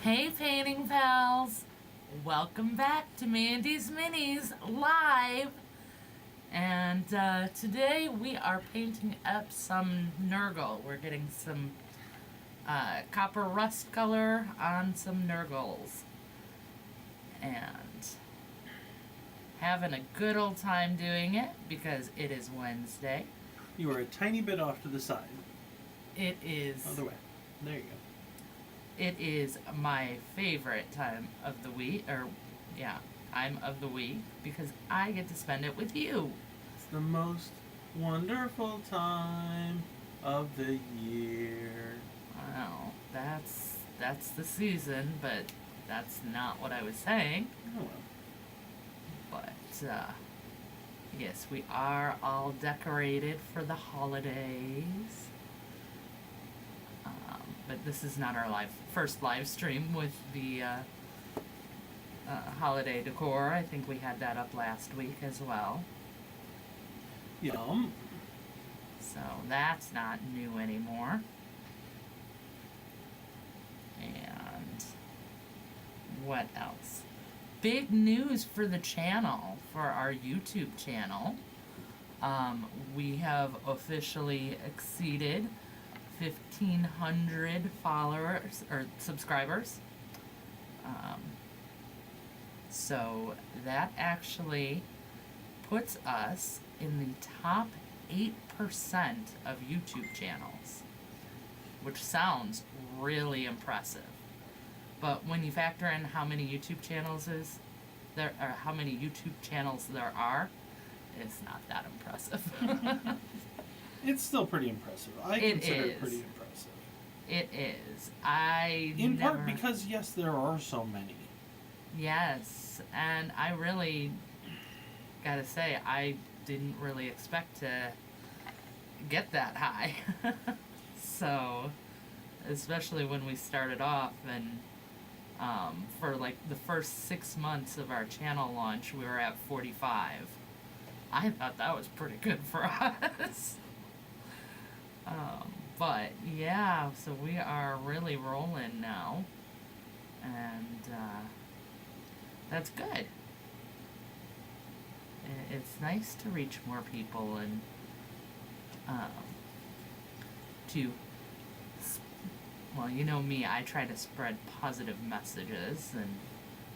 Hey painting pals! Welcome back to Mandy's Minis live! And today we are painting up some Nurgle. We're getting some copper rust color on some Nurgles. And having a good old time doing it because it is Wednesday. You are a tiny bit off to the side. It is... Other way. There you go. It is my favorite time of the week, time of the week, because I get to spend it with you. It's the most wonderful time of the year. Wow, that's the season, but that's not what I was saying. Oh well. But, yes, we are all decorated for the holidays. But this is not our first live stream with the holiday decor. I think we had that up last week as well. Yum. So that's not new anymore. And what else? Big news for the channel, for our YouTube channel. We have officially exceeded 1,500 followers or subscribers. So that actually puts us in the top 8% of YouTube channels, which sounds really impressive. But when you factor in how many YouTube channels there are, it's not that impressive. It's still pretty impressive. I consider it pretty impressive. It is. In part because, yes, there are so many. Yes, and I really gotta say, I didn't really expect to get that high. So, especially when we started off, and for like the first 6 months of our channel launch, we were at 45. I thought that was pretty good for us. But yeah, so we are really rolling now, and that's good. It's nice to reach more people and well, you know me, I try to spread positive messages, and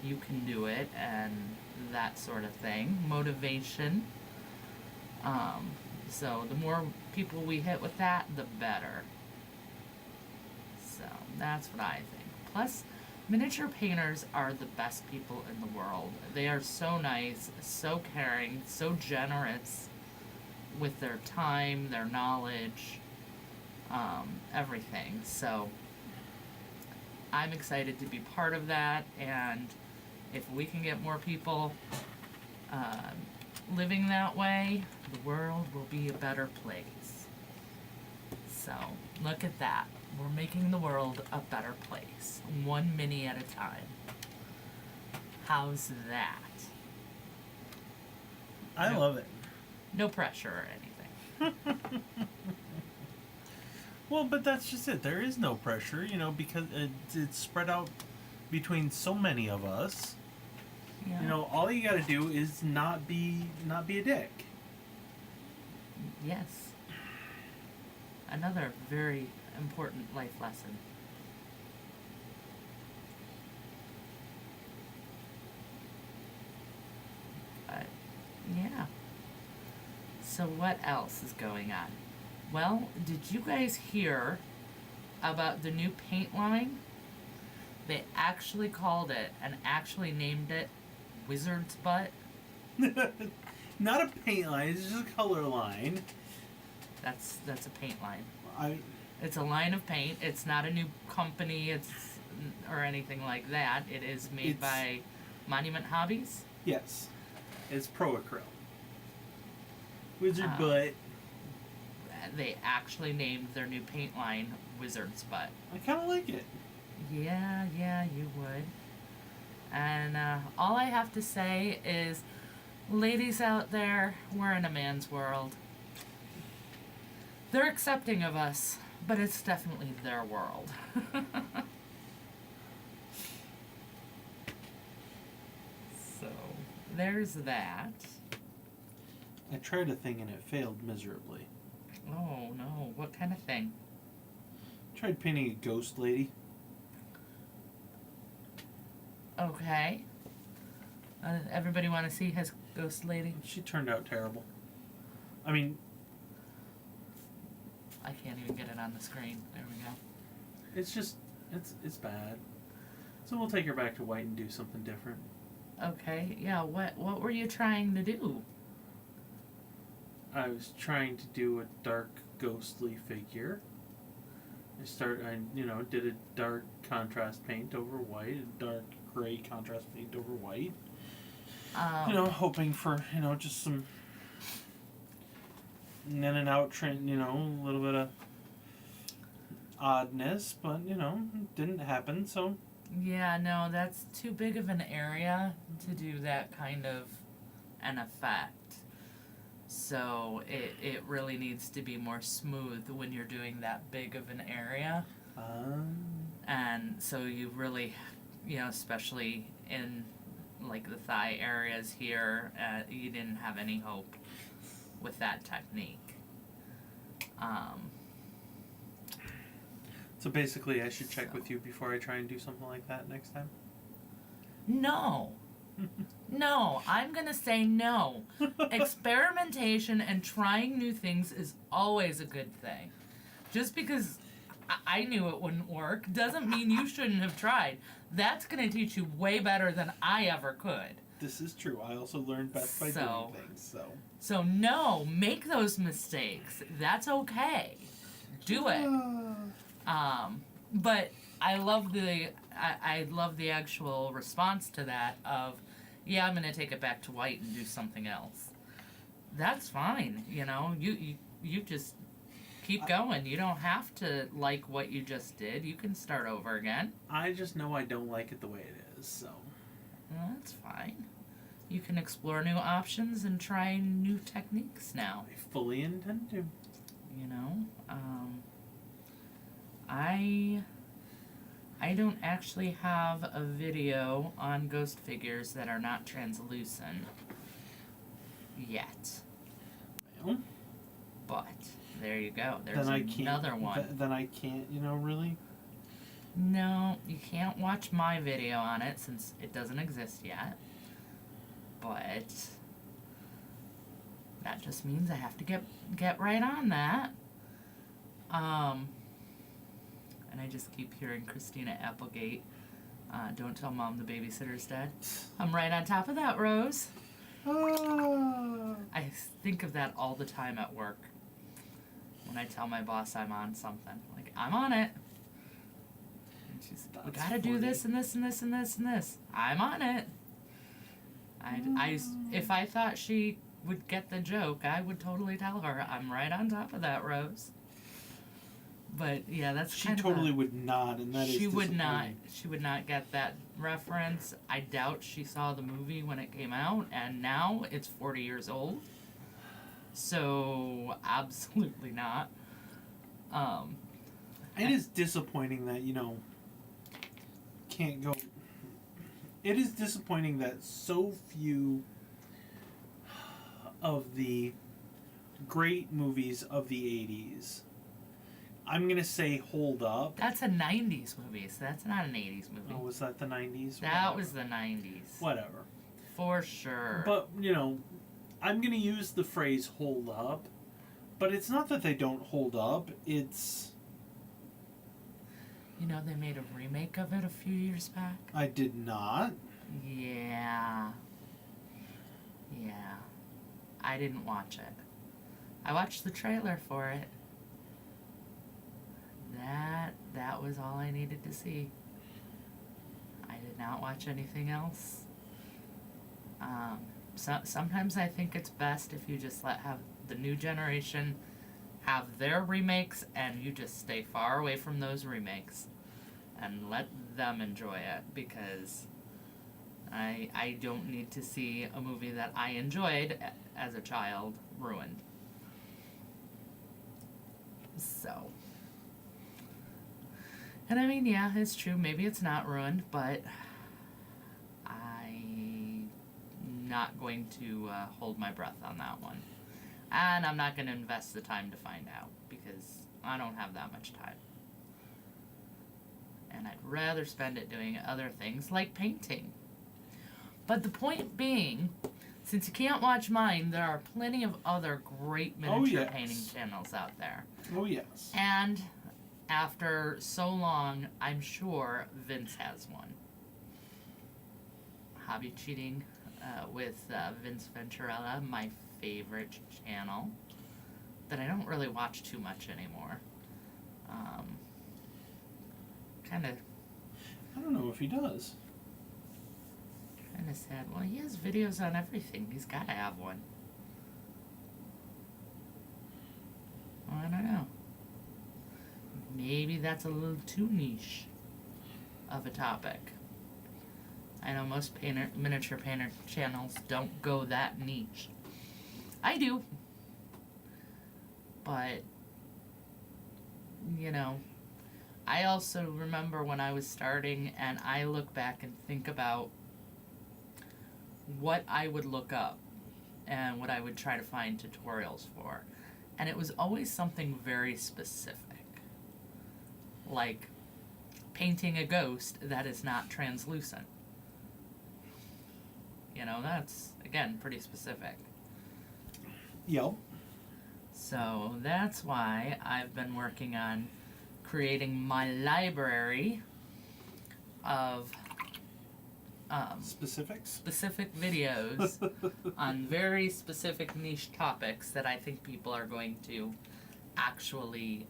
you can do it, and that sort of thing. Motivation. So the more people we hit with that, the better. So that's what I think. Plus, miniature painters are the best people in the world. They are so nice, so caring, so generous with their time, their knowledge, everything. So I'm excited to be part of that, and if we can get more people living that way, the world will be a better place. So, look at that. We're making the world a better place, one mini at a time. How's that? I love it. No pressure or anything. Well, but that's just it. There is no pressure, because it's spread out between so many of us. Yeah. All you got to do is not be a dick. Yes. Another very important life lesson. But, yeah. So what else is going on? Well, did you guys hear about the new paint line? They actually called it and actually named it Wizard's Butt. Not a paint line, it's just a color line. That's a paint line. I It's a line of paint. It's not a new company. Or anything like that. It is made by Monument Hobbies. Yes, it's pro acryl. Wizard Butt. They actually named their new paint line Wizard's Butt. I kind of like it. Yeah, you would. And all I have to say is, ladies out there, we're in a man's world. They're accepting of us, but it's definitely their world. there's that. I tried a thing and it failed miserably. Oh no, what kind of thing? Tried painting a ghost lady. Okay. Everybody want to see his ghost lady? She turned out terrible. I mean, I can't even get it on the screen. There we go. it's just, it's bad. So we'll take her back to white and do something different. Okay, yeah, what were you trying to do? I was trying to do a dark, ghostly figure. I did a dark contrast paint over white, a dark gray contrast paint over white. Hoping for, just some in and out trend, a little bit of oddness, but, it didn't happen, so. Yeah, no, that's too big of an area to do that kind of an effect. So it really needs to be more smooth when you're doing that big of an area. And so you really, especially in like the thigh areas here, you didn't have any hope with that technique. So basically I should check with you before I try and do something like that next time? No. No, I'm gonna say no. Experimentation and trying new things is always a good thing. Just because I knew it wouldn't work doesn't mean you shouldn't have tried. That's gonna teach you way better than I ever could. This is true. I also learned best by doing things, so. So no, make those mistakes. That's okay. Do it. But I love the actual response to that of, yeah, I'm gonna take it back to white and do something else. That's fine, you just keep going. You don't have to like what you just did. You can start over again. I just know I don't like it the way it is, so. Well, that's fine. You can explore new options and try new techniques now. I fully intend to. I don't actually have a video on ghost figures that are not translucent yet. Well, but there you go. There's another one. Then I can't, really? No, you can't watch my video on it since it doesn't exist yet. But that just means I have to get right on that. And I just keep hearing Christina Applegate. Don't tell Mom the babysitter's dead. I'm right on top of that, Rose. I think of that all the time at work. When I tell my boss I'm on something. Like, I'm on it. And she's, we gotta do this and this and this and this and this. I'm on it. If I thought she would get the joke, I would totally tell her, I'm right on top of that, Rose. But yeah, that's she totally would not, and that she would not. She would not get that reference. I doubt she saw the movie when it came out, and now it's 40 years old. So absolutely not. It is disappointing that can't go. It is disappointing that so few of the great movies of the 80s, I'm going to say hold up. That's a 90s movie, so that's not an 80s movie. Oh, was that the 90s? That was the 90s. Whatever. For sure. But, I'm going to use the phrase hold up, but it's not that they don't hold up, it's... they made a remake of it a few years back? I did not. Yeah. Yeah. I didn't watch it. I watched the trailer for it. That was all I needed to see. I did not watch anything else. Sometimes I think it's best if you just have the new generation have their remakes and you just stay far away from those remakes and let them enjoy it, because I don't need to see a movie that I enjoyed as a child ruined. So. And I mean, yeah, it's true. Maybe it's not ruined, but I not going to hold my breath on that one. And I'm not going to invest the time to find out because I don't have that much time. And I'd rather spend it doing other things like painting. But the point being, since you can't watch mine, there are plenty of other great miniature painting channels out there. Oh, yes. And after so long, I'm sure Vince has one. Hobby Cheating with Vince Venturella, my favorite channel that I don't really watch too much anymore. Kind of. I don't know if he does. Kind of sad. Well, he has videos on everything. He's got to have one. Well, I don't know. Maybe that's a little too niche of a topic. I know most miniature painter channels don't go that niche. I do. But, you know, I also remember when I was starting and I look back and think about what I would look up and what I would try to find tutorials for. And it was always something very specific. Like painting a ghost that is not translucent. You know, that's, again, pretty specific. Yep. So that's why I've been working on creating my library of specific videos on very specific niche topics that I think people are going to actually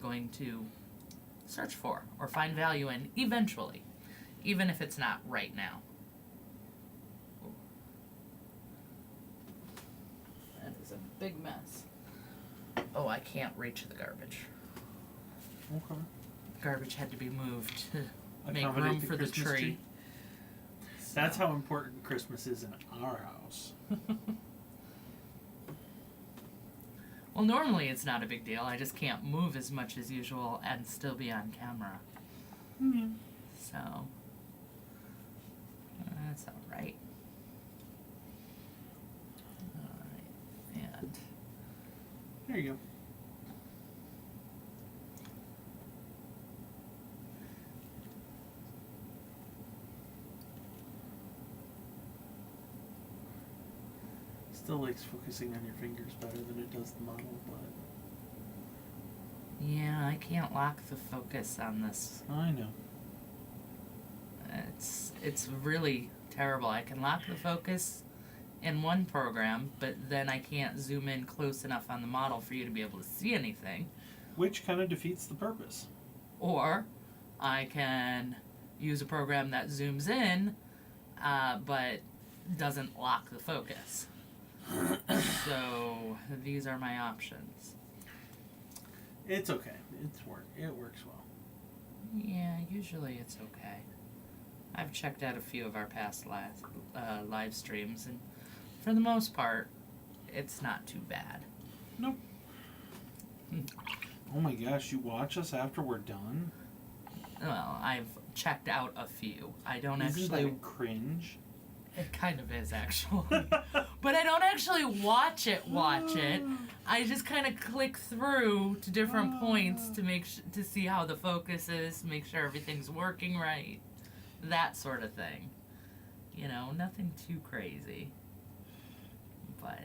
going to search for or find value in eventually, even if it's not right now. That is a big mess. Oh, I can't reach the garbage. Okay. Garbage had to be moved to make Accommodate room for the Christmas tree. That's how important Christmas is in our house. Well, normally it's not a big deal. I just can't move as much as usual and still be on camera. Mm-hmm. So, that's alright. Alright, and there you go. Still likes focusing on your fingers better than it does the model, but yeah, I can't lock the focus on this. I know. It's really terrible. I can lock the focus in one program, but then I can't zoom in close enough on the model for you to be able to see anything. Which kind of defeats the purpose. Or I can use a program that zooms in, but doesn't lock the focus. So these are my options. It's okay. It works well. Yeah, usually it's okay. I've checked out a few of our past live streams, and for the most part, it's not too bad. Nope. Oh my gosh, you watch us after we're done? Well, I've checked out a few. I don't Isn't actually... that cringe? It kind of is, actually. But I don't actually watch it. I just kind of click through to different points to to see how the focus is, make sure everything's working right. That sort of thing. You know, nothing too crazy. But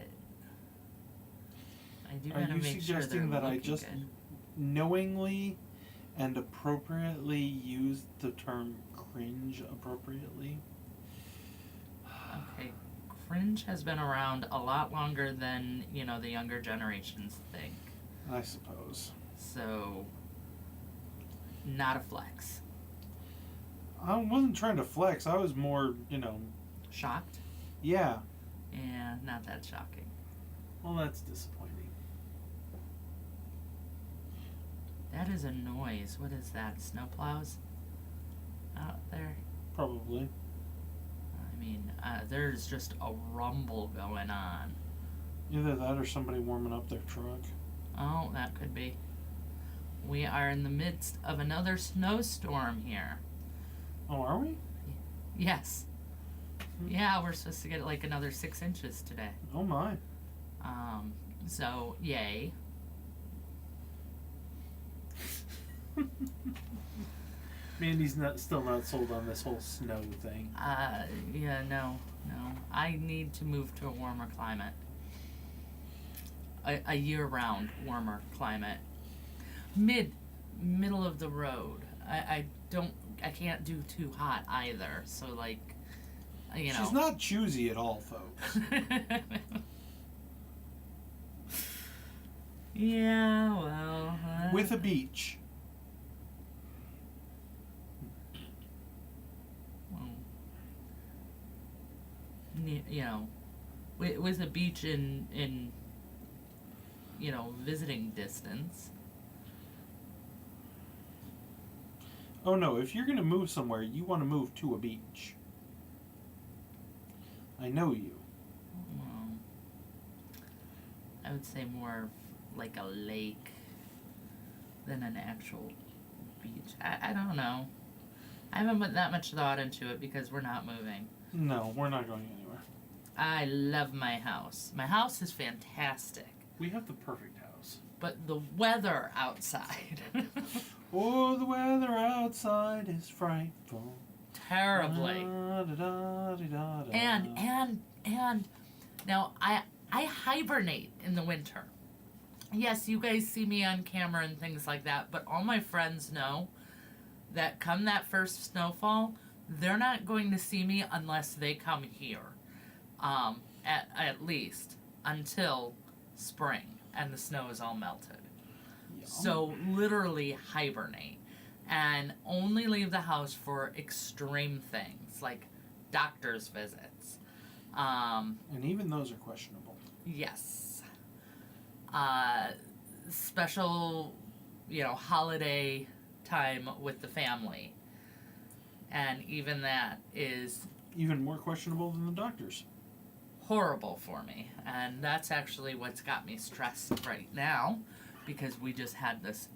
I do gotta make sure they're looking good. Are you suggesting that I just knowingly and appropriately use the term cringe appropriately? Okay, cringe has been around a lot longer than, you know, the younger generations think. I suppose. So, not a flex. I wasn't trying to flex. I was more, Shocked? Yeah. Yeah, not that shocking. Well, that's disappointing. That is a noise. What is that? Snowplows out there? Probably. I mean, there's just a rumble going on. Either that or somebody warming up their truck. Oh, that could be. We are in the midst of another snowstorm here. Oh, are we? Yes. Yeah, we're supposed to get like another 6 inches today. Oh my. So yay. Mandy's still not sold on this whole snow thing. Yeah, no. I need to move to a warmer climate. A year-round warmer climate. Middle of the road. I can't do too hot either. So like, you know. She's not choosy at all, folks. Yeah, well. With a beach. You know, with a beach in visiting distance. Oh no, if you're gonna move somewhere, you want to move to a beach. I know you. Well, I would say more like a lake than an actual beach. I don't know. I haven't put that much thought into it because we're not moving. No, we're not going anywhere. I love my house. My house is fantastic. We have the perfect house. But the weather outside. Oh, the weather outside is frightful. Terribly. And now I hibernate in the winter. Yes, you guys see me on camera and things like that, but all my friends know that come that first snowfall, they're not going to see me unless they come here. At least until spring and the snow is all melted. Yum. So literally hibernate and only leave the house for extreme things like doctor's visits. And even those are questionable. Yes. Special, holiday time with the family. And even that is Even more questionable than the doctors. horrible for me. And that's actually what's got me stressed right now, because we just had this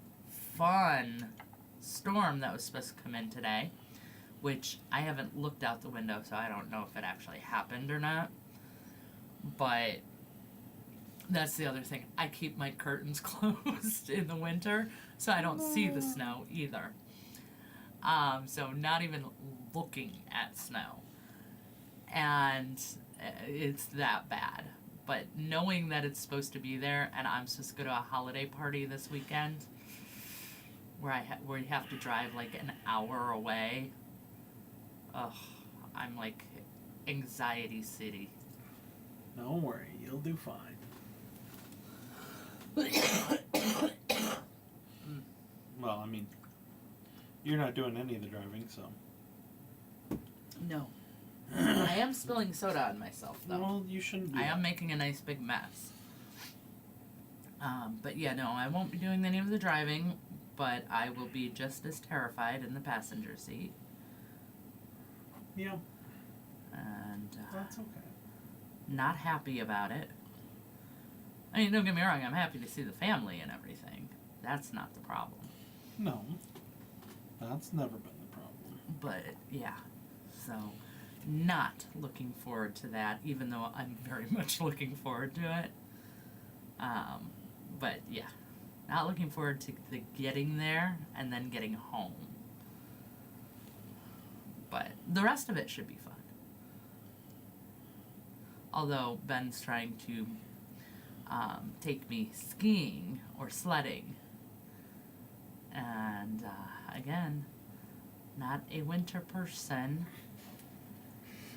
fun storm that was supposed to come in today, which I haven't looked out the window, so I don't know if it actually happened or not. But that's the other thing. I keep my curtains closed in the winter, so I don't see the snow either. So not even looking at snow. And it's that bad. But knowing that it's supposed to be there, and I'm supposed to go to a holiday party this weekend, where you have to drive like an hour away. Ugh, I'm like anxiety city. Don't worry, you'll do fine. Well, I mean, you're not doing any of the driving, so. No. I am spilling soda on myself, though. Well, you shouldn't do I that. am making a nice big mess. But yeah, no, I won't be doing any of the driving, but I will be just as terrified in the passenger seat. Yeah, And that's okay. not happy about it. I mean, don't get me wrong, I'm happy to see the family and everything. That's not the problem. No, that's never been the problem. But yeah, so not looking forward to that, even though I'm very much looking forward to it. But yeah, not looking forward to the getting there and then getting home. But the rest of it should be fun. Although Ben's trying to take me skiing or sledding. And again, not a winter person.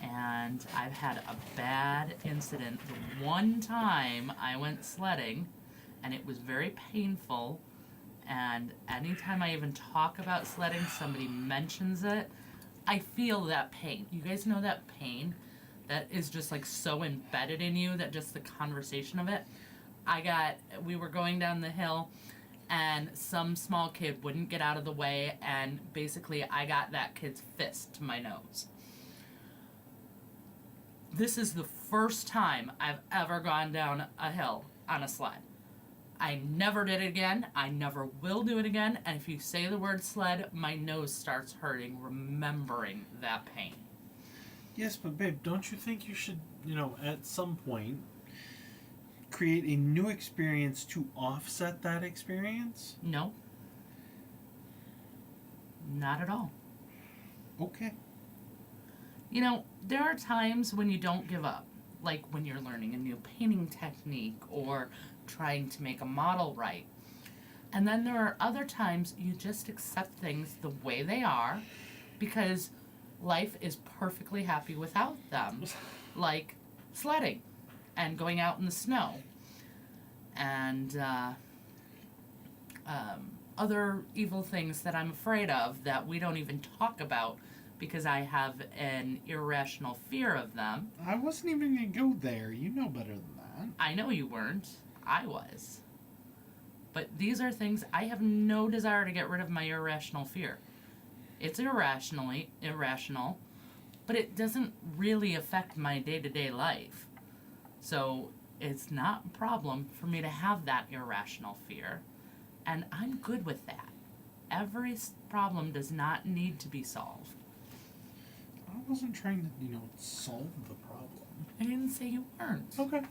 And I've had a bad incident. The one time I went sledding, and it was very painful. And anytime I even talk about sledding, somebody mentions it, I feel that pain. You guys know that pain that is just like so embedded in you that just the conversation of it. We were going down the hill, and some small kid wouldn't get out of the way, and basically I got that kid's fist to my nose. This is the first time I've ever gone down a hill on a sled. I never did it again. I never will do it again. And if you say the word sled, my nose starts hurting remembering that pain. Yes, but babe, don't you think you should, at some point, create a new experience to offset that experience? No. Not at all. Okay. There are times when you don't give up. Like when you're learning a new painting technique or trying to make a model right. And then there are other times you just accept things the way they are because life is perfectly happy without them. Like sledding and going out in the snow and other evil things that I'm afraid of that we don't even talk about because I have an irrational fear of them. I wasn't even going to go there. You know better than that. I know you weren't. I was. But these are things I have no desire to get rid of my irrational fear. It's irrational, but it doesn't really affect my day-to-day life. So it's not a problem for me to have that irrational fear, and I'm good with that. Every problem does not need to be solved. I wasn't trying to, solve the problem. I didn't say you weren't. Okay.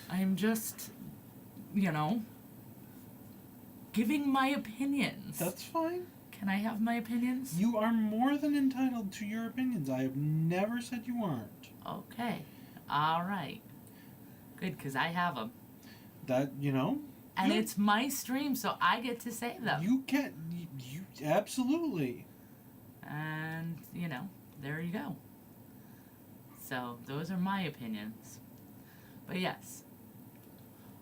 I'm just, giving my opinions. That's fine. Can I have my opinions? You are more than entitled to your opinions. I have never said you aren't. Okay. All right. Good, because I have them. That, And it's my stream, so I get to say them. You can. You absolutely. And, there you go. So, those are my opinions. But yes,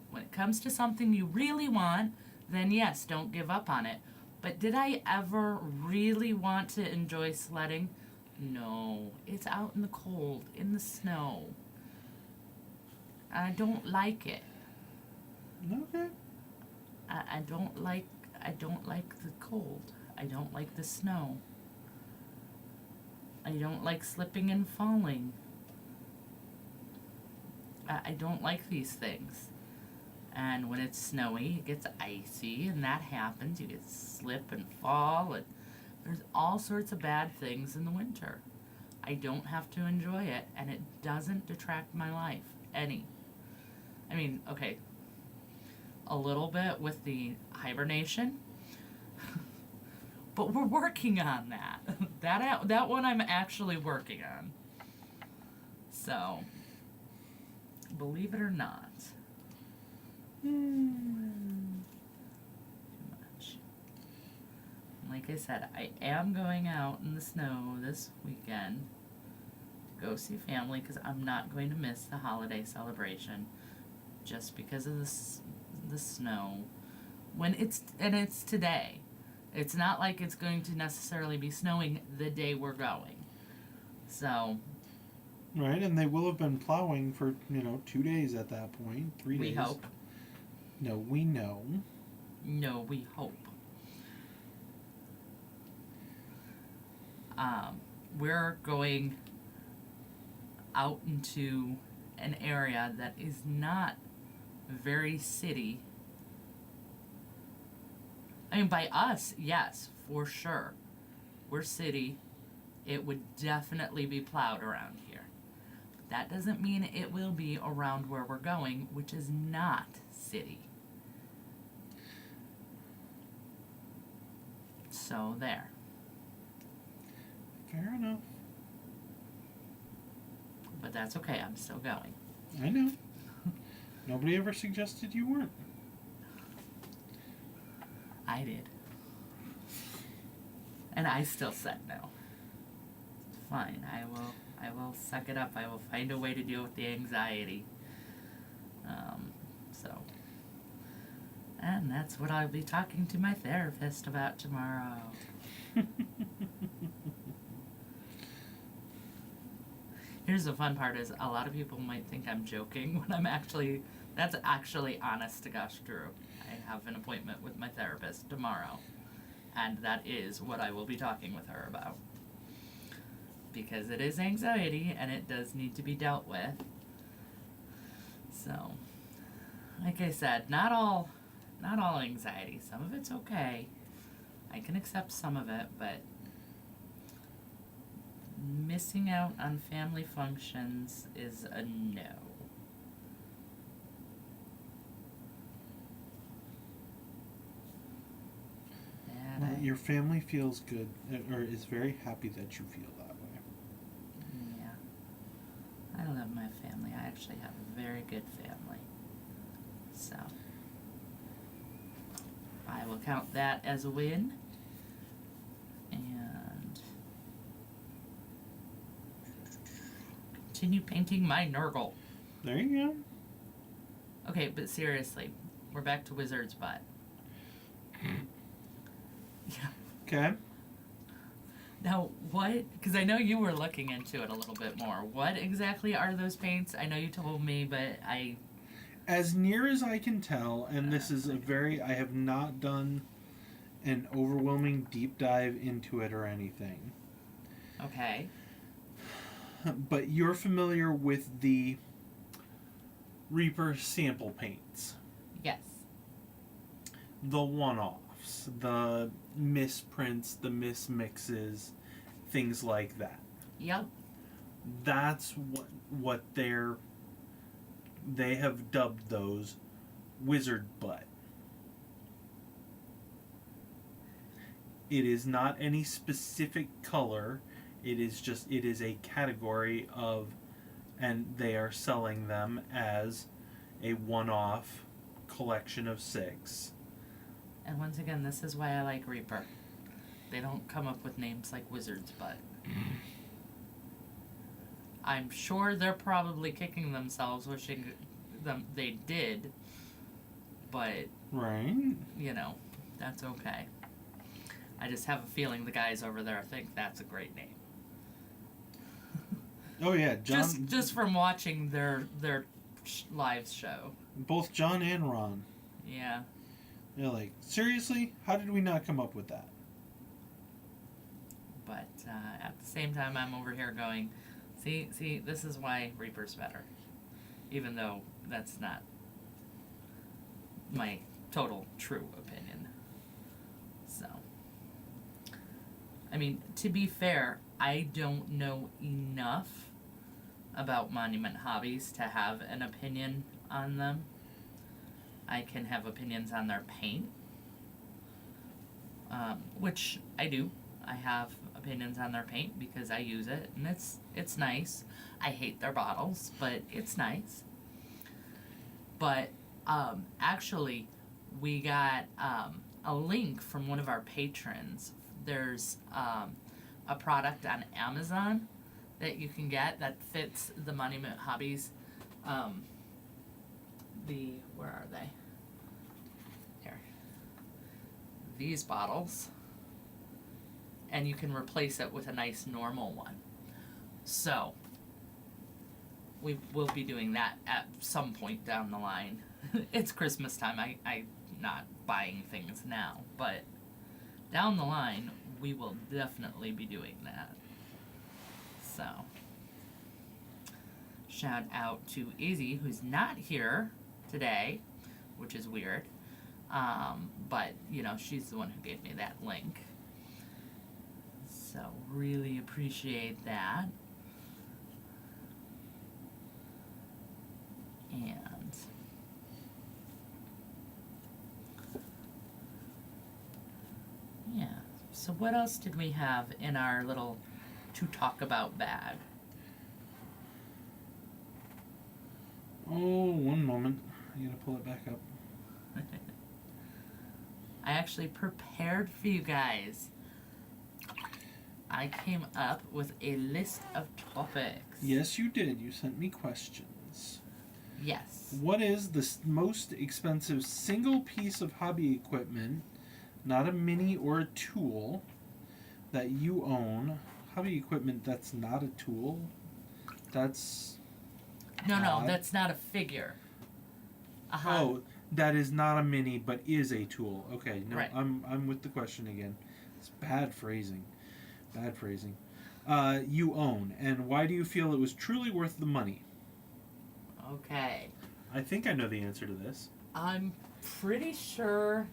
when it comes to something you really want, then yes, don't give up on it. But did I ever really want to enjoy sledding? No. It's out in the cold, in the snow. I don't like it. Okay. I don't like the cold. I don't like the snow. I don't like slipping and falling. I don't like these things. And when it's snowy, it gets icy, and that happens. You get slip and fall, and there's all sorts of bad things in the winter. I don't have to enjoy it, and it doesn't detract my life any. I mean, okay, a little bit with the hibernation, but we're working on that. That one I'm actually working on. So, believe it or not. Too much. Like I said, I am going out in the snow this weekend. Go see family because I'm not going to miss the holiday celebration just because of the snow. It's today. It's not like it's going to necessarily be snowing the day we're going. So. Right, and they will have been plowing for, 2 days at that point, 3 days. We hope. No, we know. No, we hope. We're going out into an area that is not very city. I mean, by us, yes, for sure. We're city. It would definitely be plowed around here. That doesn't mean it will be around where we're going, which is not city. So there. Fair enough. But that's okay, I'm still going. I know. Nobody ever suggested you weren't. I did. And I still said no. It's fine, I will suck it up. I will find a way to deal with the anxiety. And that's what I'll be talking to my therapist about tomorrow. Here's the fun part is a lot of people might think I'm joking when that's actually honest to gosh true. I have an appointment with my therapist tomorrow, and that is what I will be talking with her about. Because it is anxiety, and it does need to be dealt with. So, like I said, not all anxiety. Some of it's okay. I can accept some of it, but missing out on family functions is a no. And Well, your family feels good, or is very happy that you feel that way. yeah, I love my family. I actually have a very good family. So I will count that as a win. And continue painting my Nurgle. There you go. Okay, but seriously, we're back to Wizard's butt. Yeah. Okay. Now, what? Because I know you were looking into it a little bit more. What exactly are those paints? I know you told me, but As near as I can tell, and this is I have not done an overwhelming deep dive into it or anything. Okay. But you're familiar with the Reaper sample paints. Yes. The one-offs, the misprints, the mismixes, things like that. Yep. That's what they have dubbed those wizard butt. It is not any specific color. It is a category of, and they are selling them as a one-off collection of 6. And once again, this is why I like Reaper. They don't come up with names like Wizard's butt. I'm sure they're probably kicking themselves wishing they did, but Right. you know, that's okay. I just have a feeling the guys over there think that's a great name. Oh yeah, John. Just from watching their live show. Both John and Ron. Yeah. They're like, seriously? How did we not come up with that? But at the same time, I'm over here going, see, this is why Reaper's better. Even though that's not my total true opinion. So, I mean, to be fair, I don't know enough about Monument Hobbies to have an opinion on them. I can have opinions on their paint, which I do. I have opinions on their paint because I use it, and it's nice. I hate their bottles, but it's nice. But actually, we got a link from one of our patrons. There's a product on Amazon that you can get that fits the Monument Hobbies. Where are they? Here. These bottles. And you can replace it with a nice normal one. So, we will be doing that at some point down the line. It's Christmas time. I'm not buying things now, but down the line, we will definitely be doing that. So, shout out to Izzy, who's not here today, which is weird. But, you know, she's the one who gave me that link. So, really appreciate that. And yeah. So what else did we have in our little to talk about bag? Oh, one moment. I gotta pull it back up. I actually prepared for you guys. I came up with a list of topics. Yes, you did. You sent me questions. Yes. What is the most expensive single piece of hobby equipment, not a mini or a tool, that you own? Hobby equipment that's not a tool? That's... No, that's not a figure. Oh, that is not a mini but is a tool. Okay, no, Right. I'm with the question again. It's bad phrasing. Bad phrasing. You own, and why do you feel it was truly worth the money? Okay. I think I know the answer to this. I'm pretty sure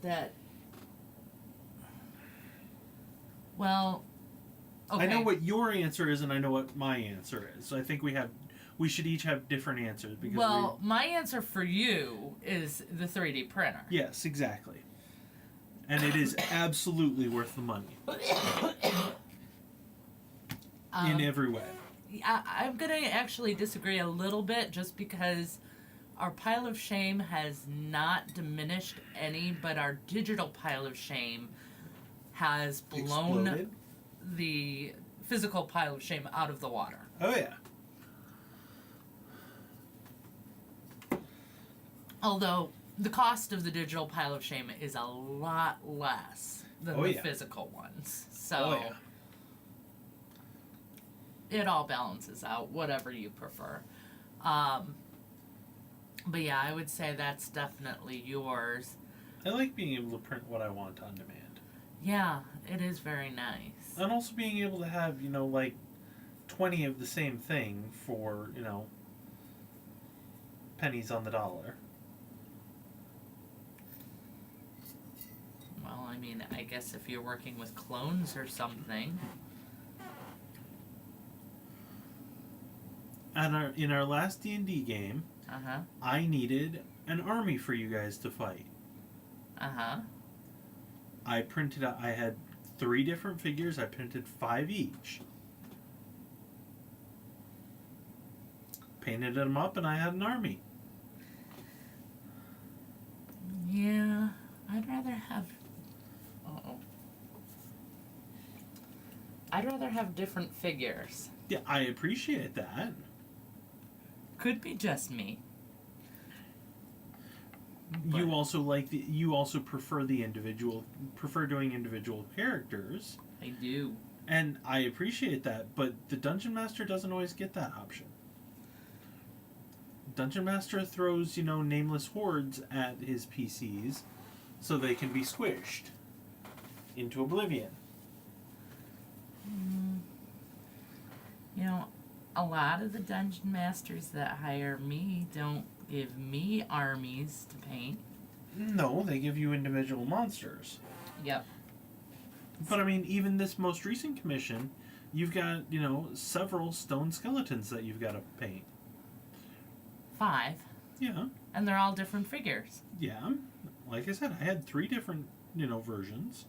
that. Well, okay. I know what your answer is, and I know what my answer is. So I think we should each have different answers because. Well, my answer for you is the 3D printer. Yes, exactly. And it is absolutely worth the money in every way. I'm going to actually disagree a little bit just because our pile of shame has not diminished any, but our digital pile of shame has blown Exploded. the physical pile of shame out of the water. Oh, yeah. Although the cost of the digital pile of shame is a lot less than the physical ones. So it all balances out, whatever you prefer. But yeah, I would say that's definitely yours. I like being able to print what I want on demand. Yeah, it is very nice. And also being able to have, 20 of the same thing for, pennies on the dollar. Well, I mean, I guess if you're working with clones or something. In our last D&D game, I needed an army for you guys to fight. I printed out, I had 3 different figures, I printed 5 each. Painted them up and I had an army. Yeah, I'd rather have... I'd rather have different figures. Yeah, I appreciate that. Could be just me. You also prefer doing individual characters. I do. And I appreciate that, but the Dungeon Master doesn't always get that option. Dungeon Master throws, nameless hordes at his PCs so they can be squished into oblivion. A lot of the Dungeon Masters that hire me don't give me armies to paint. No, they give you individual monsters. Yep. But I mean, even this most recent commission, you've got, several stone skeletons that you've got to paint. 5. Yeah. And they're all different figures. Yeah. Like I said, I had 3 different, versions.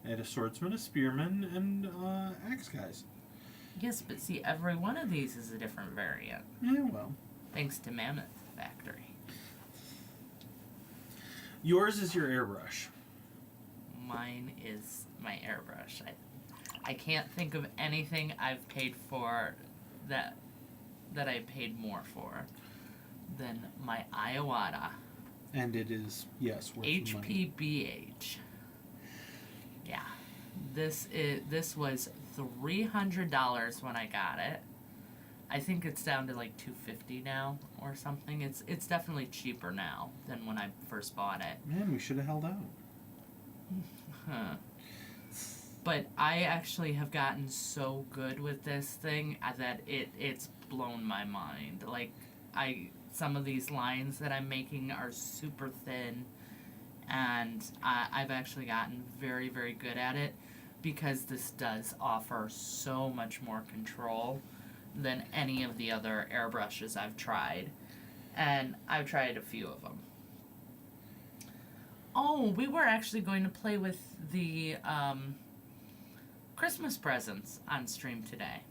I had a swordsman, a spearman, and axe guys. Yes, but see, every one of these is a different variant. Yeah, well. Thanks to Mammoth Factory. Yours is your airbrush. Mine is my airbrush. I can't think of anything I've paid for that I paid more for than my Iowata. And it is, yes, worth the money. HPBH. Yeah. This was $300 when I got it. I think it's down to like $250 now or something. It's definitely cheaper now than when I first bought it. Man, we should have held out. Huh. But I actually have gotten so good with this thing that it's blown my mind. Like, some of these lines that I'm making are super thin, and I've actually gotten very, very good at it because this does offer so much more control than any of the other airbrushes I've tried. And I've tried a few of them. Oh, we were actually going to play with the Christmas presents on stream today.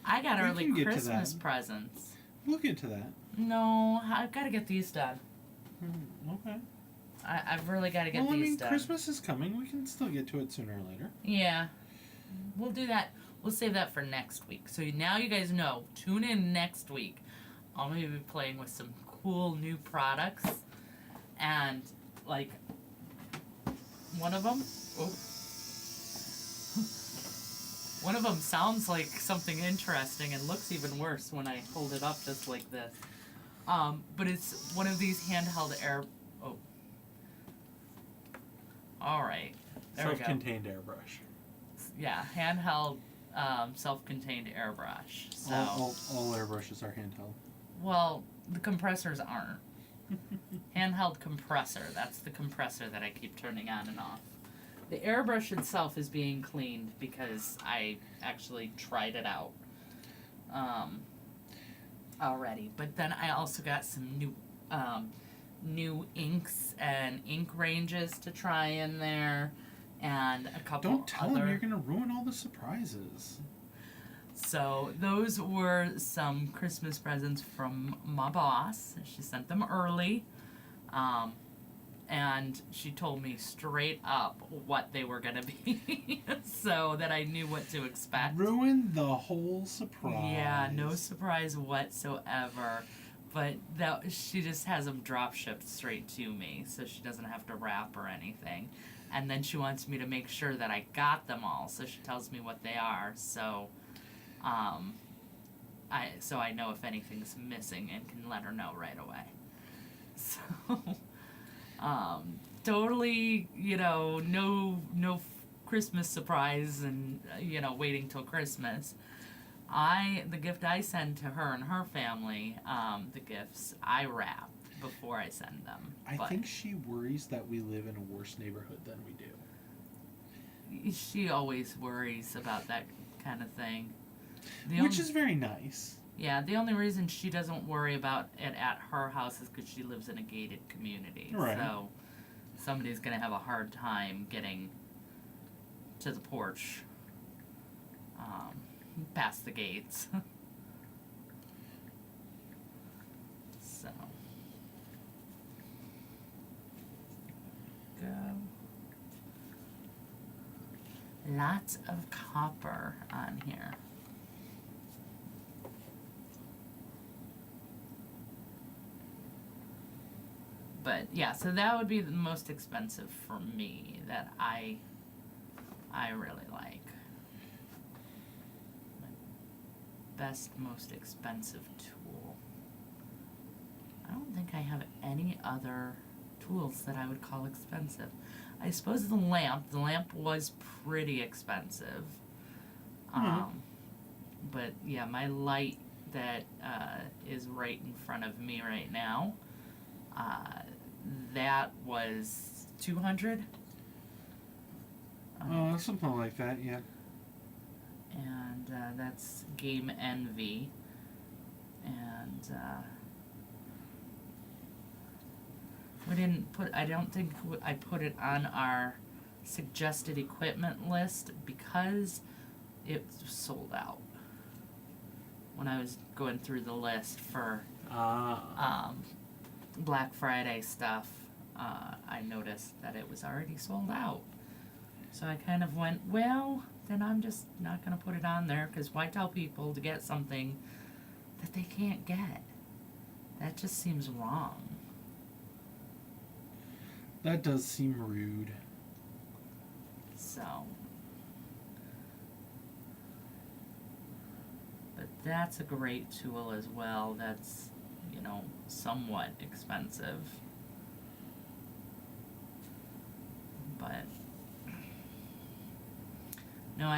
I got early Christmas presents. We'll get to that. No, I've got to get these done. Okay. I've really got to get these done. Christmas is coming. We can still get to it sooner or later. Yeah. We'll do that. We'll save that for next week. So now you guys know. Tune in next week. I'm going to be playing with some cool new products. And, like, one of them... Oh. One of them sounds like something interesting and looks even worse when I hold it up just like this. But it's one of these handheld Oh. Alright. There we go. Self-contained airbrush. Yeah, handheld, self-contained airbrush. So All airbrushes are handheld. Well, the compressors aren't. Handheld compressor, that's the compressor that I keep turning on and off. The airbrush itself is being cleaned because I actually tried it out already. But then I also got some new inks and ink ranges to try in there, and a couple Don't tell other... him you're gonna ruin all the surprises. So those were some Christmas presents from my boss. She sent them early. And she told me straight up what they were gonna be so that I knew what to expect. Ruin the whole surprise. Yeah, no surprise whatsoever. But she just has them drop shipped straight to me, so she doesn't have to wrap or anything. And then she wants me to make sure that I got them all, so she tells me what they are. So, I know if anything's missing and can let her know right away. So, totally, no Christmas surprise and, waiting till Christmas. The gift I send to her and her family, the gifts, I wrap before I send them. I think she worries that we live in a worse neighborhood than we do. She always worries about that kind of thing. Which is very nice. Yeah, the only reason she doesn't worry about it at her house is because she lives in a gated community. Right. So somebody's going to have a hard time getting to the porch past the gates. So. Go. Lots of copper on here. But yeah, so that would be the most expensive for me that I really like. Best, most expensive tool. I don't think I have any other tools that I would call expensive. I suppose the lamp. The lamp was pretty expensive. But yeah, my light that is right in front of me right now, that was $200. Something like that, yeah. And that's Game Envy. And I don't think I put it on our suggested equipment list because it sold out. When I was going through the list for Black Friday stuff, I noticed that it was already sold out. So I kind of went, well, then I'm just not going to put it on there, because why tell people to get something that they can't get? That just seems wrong. That does seem rude. So. But that's a great tool as well. That's, somewhat expensive. But. No,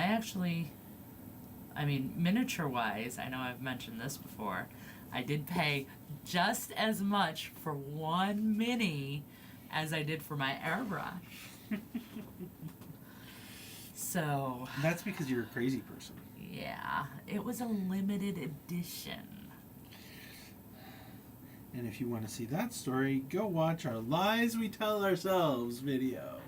miniature-wise, I know I've mentioned this before, I did pay just as much for one mini as I did for my airbrush. So... That's because you're a crazy person. Yeah, it was a limited edition. And if you want to see that story, go watch our Lies We Tell Ourselves video.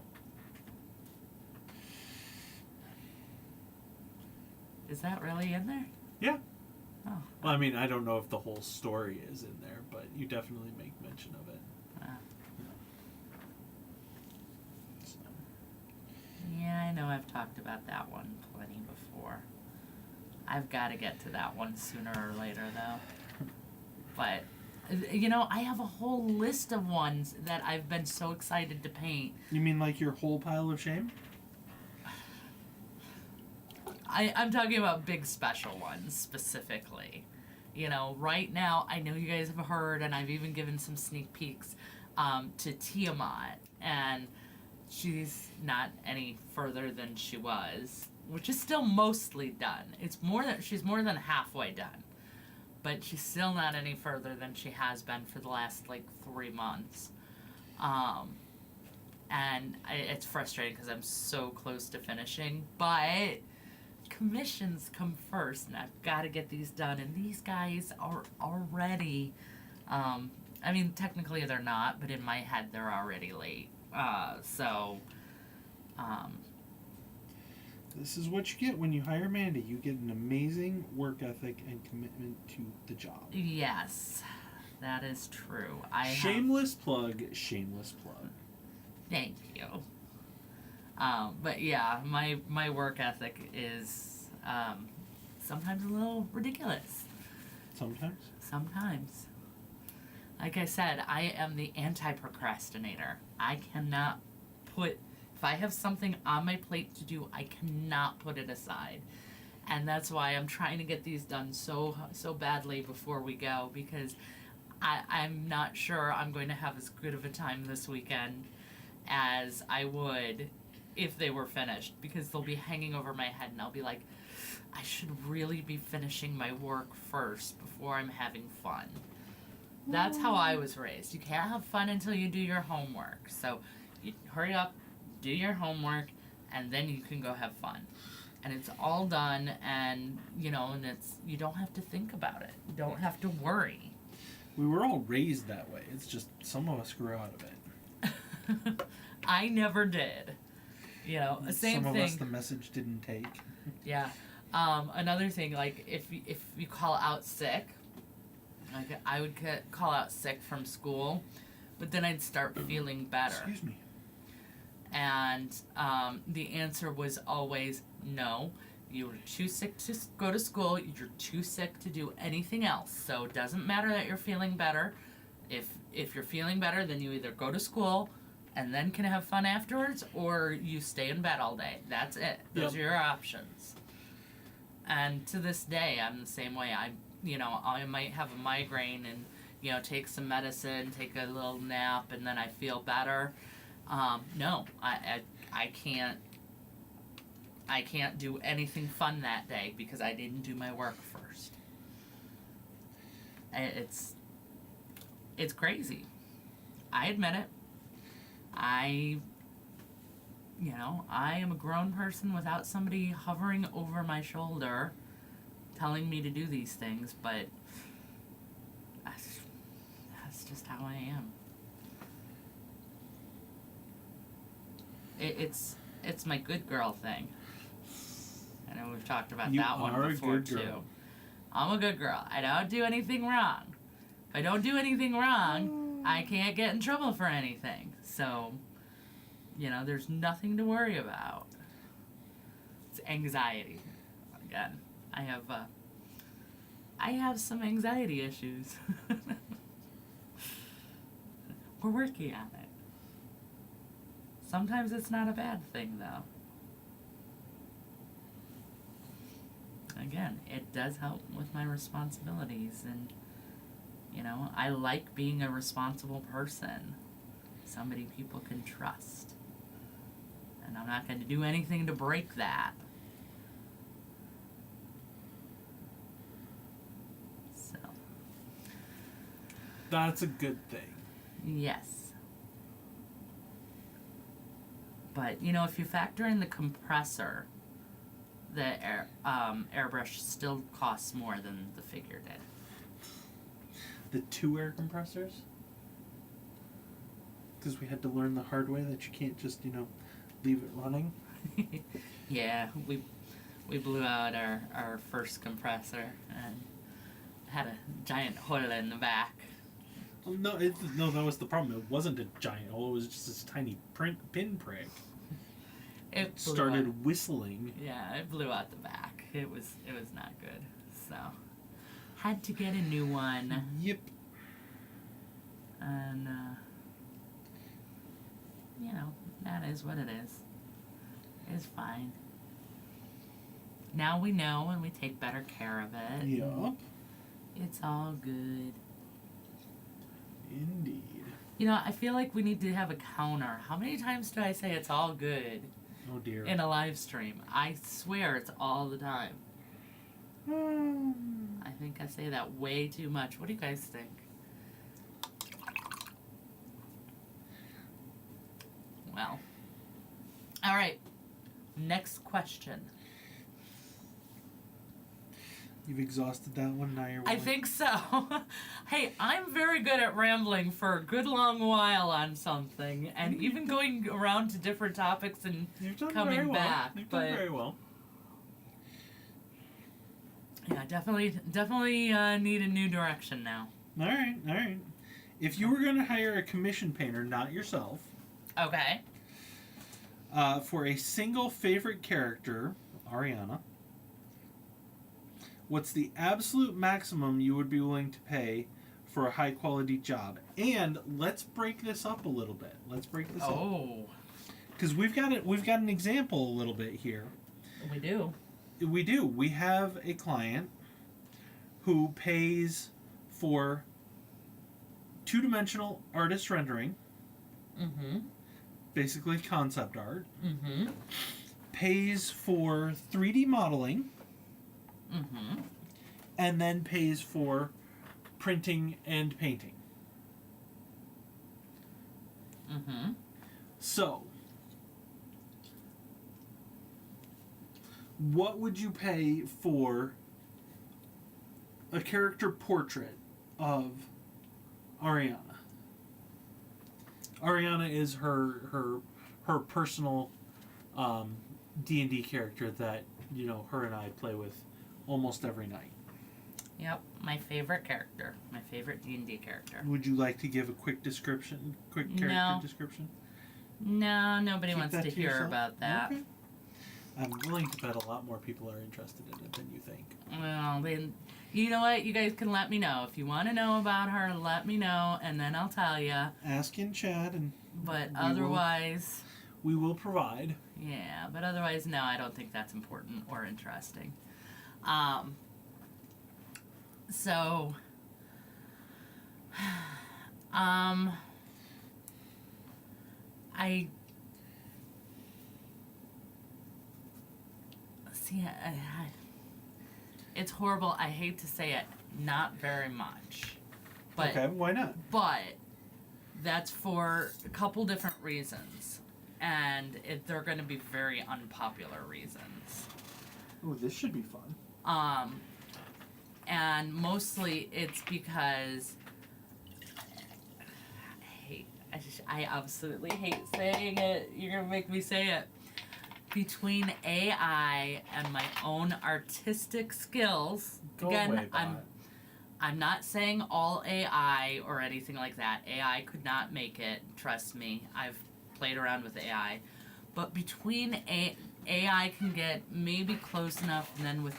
Is that really in there? Yeah. Oh. Well, I don't know if the whole story is in there, but you definitely make mention of it. So. Yeah, I know I've talked about that one plenty before. I've got to get to that one sooner or later, though. But, I have a whole list of ones that I've been so excited to paint. You mean like your whole pile of shame? I'm talking about big special ones specifically. Right now, I know you guys have heard, and I've even given some sneak peeks to Tiamat, and she's not any further than she was, which is still mostly done. She's more than halfway done. but she's still not any further than she has been for the last like 3 months. And it's frustrating because I'm so close to finishing, but commissions come first, and I've got to get these done. And these guys are already, I mean, technically they're not, but in my head they're already late. This is what you get when you hire Mandy. You get an amazing work ethic and commitment to the job. Yes, that is true. Shameless plug. Shameless plug. Thank you. But yeah, my work ethic is sometimes a little ridiculous. Sometimes? Sometimes. Like I said, I am the anti-procrastinator. I cannot put... If I have something on my plate to do, I cannot put it aside. And that's why I'm trying to get these done so badly before we go, because I'm not sure I'm going to have as good of a time this weekend as I would if they were finished, because they'll be hanging over my head and I'll be like, I should really be finishing my work first before I'm having fun. That's how I was raised. You can't have fun until you do your homework. So you hurry up, do your homework, and then you can go have fun. And it's all done, and and you don't have to think about it. You don't have to worry. We were all raised that way. It's just some of us grew out of it. I never did. Same some thing. Of us the message didn't take. Yeah. Another thing, like if you call out sick, like I would call out sick from school, but then I'd start feeling better. Excuse me. And the answer was always no. You were too sick to go to school. You're too sick to do anything else. So it doesn't matter that you're feeling better. If you're feeling better, then you either go to school and then can have fun afterwards, or you stay in bed all day. That's it. Those are your options. And to this day, I'm the same way. I might have a migraine and take some medicine, take a little nap, and then I feel better. No, I can't do anything fun that day because I didn't do my work first. It's crazy. I admit it. I am a grown person without somebody hovering over my shoulder telling me to do these things, but that's just how I am. It's my good girl thing. I know we've talked about that one before too. I'm a good girl. I don't do anything wrong. If I don't do anything wrong, I can't get in trouble for anything. So, there's nothing to worry about. It's anxiety. Again, I have some anxiety issues. We're working on it. Sometimes it's not a bad thing, though. Again, it does help with my responsibilities, and I like being a responsible person, somebody people can trust, and I'm not going to do anything to break that. So that's a good thing. Yes, but if you factor in the compressor, the airbrush still costs more than the figure did. The 2 air compressors? Because we had to learn the hard way that you can't just, leave it running. Yeah, we blew out our first compressor and had a giant hole in the back. No, that was the problem. It wasn't a giant hole. It was just this tiny pin prick. It started whistling. Yeah, it blew out the back. It was not good. So had to get a new one. Yep. And that is what it is. It's fine. Now we know, and we take better care of it. Yup. It's all good. Indeed. I feel like we need to have a counter. How many times do I say it's all good? Oh dear. In a live stream. I swear it's all the time. I think I say that way too much. What do you guys think? Well. All right. Next question. You've exhausted that one. Now you're. I think so. Hey, I'm very good at rambling for a good long while on something, and even going around to different topics and You've done coming very well. back. You've but done very well. yeah, definitely need a new direction now. All right, all right. If you were going to hire a commission painter, not yourself, Okay. for a single favorite character, Ariana, what's the absolute maximum you would be willing to pay for a high quality job? And let's break this up a little bit. Let's break this up. Oh, Because we've got an example a little bit here. we do. We do. We have a client who pays for two-dimensional artist rendering, Mm-hmm. basically concept art, Mm-hmm. pays for 3D modeling, Mm-hmm. and then pays for printing and painting. Mm-hmm. So, what would you pay for a character portrait of Ariana? Ariana is her personal D&D character that, you know, her and I play with almost every night. Yep, my favorite character. My favorite D&D character. Would you like to give a quick description? Quick character No. description? No, nobody Keep wants that to hear yourself? about that. Okay. I'm willing to bet a lot more people are interested in it than you think. Well, then, you know what? You guys can let me know. If you want to know about her, let me know, and then I'll tell you. Ask in chat and But We otherwise, we will provide. yeah, but otherwise, no, I don't think that's important or interesting. So, I see. It's horrible. I hate to say it. Not very much, but Okay, why not? but that's for a couple different reasons, and they're going to be very unpopular reasons. Ooh, this should be fun. And mostly it's because I absolutely hate saying it. You're gonna make me say it. Between AI and my own artistic skills, Go again, away, bot. I'm not saying all AI or anything like that. AI could not make it. Trust me. I've played around with AI. But between AI can get maybe close enough, and then with...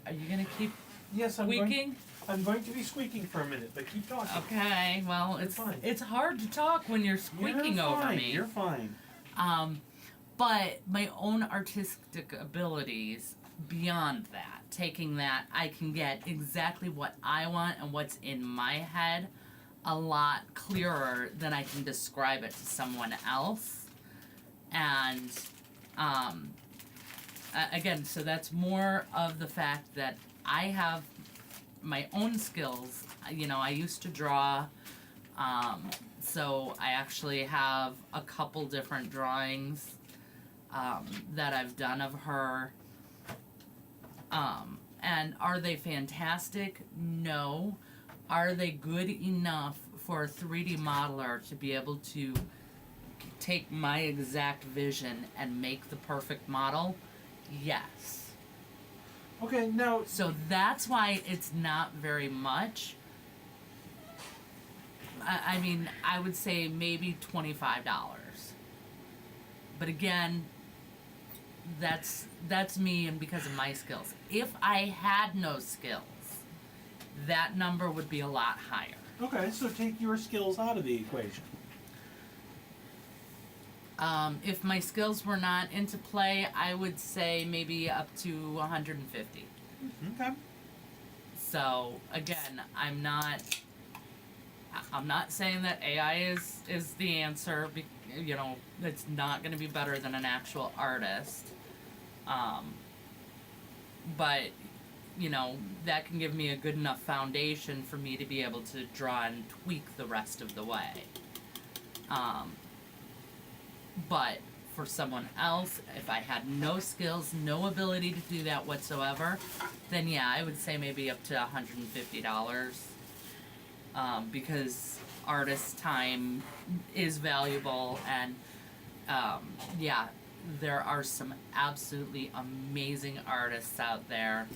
Are you going to keep Yes, squeaking? I'm going to be squeaking for a minute, but keep talking. Okay, well, You're fine. it's hard to talk when you're squeaking You're over fine. me. You're fine. But my own artistic abilities beyond that, taking that, I can get exactly what I want and what's in my head a lot clearer than I can describe it to someone else. And again, so that's more of the fact that I have my own skills. You know, I used to draw, so I actually have a couple different drawings that I've done of her. And are they fantastic? No. Are they good enough for a 3D modeler to be able to take my exact vision and make the perfect model? Yes. Okay, now... So that's why it's not very much. I mean, I would say maybe $25. But again, that's me and because of my skills. If I had no skills, that number would be a lot higher. Okay, so take your skills out of the equation. If my skills were not into play, I would say maybe up to 150. Okay. So again, I'm not saying that AI is the answer. You know, it's not going to be better than an actual artist. But that can give me a good enough foundation for me to be able to draw and tweak the rest of the way. But for someone else, if I had no skills, no ability to do that whatsoever, then yeah, I would say maybe up to $150. Because artist time is valuable, and yeah, there are some absolutely amazing artists out there.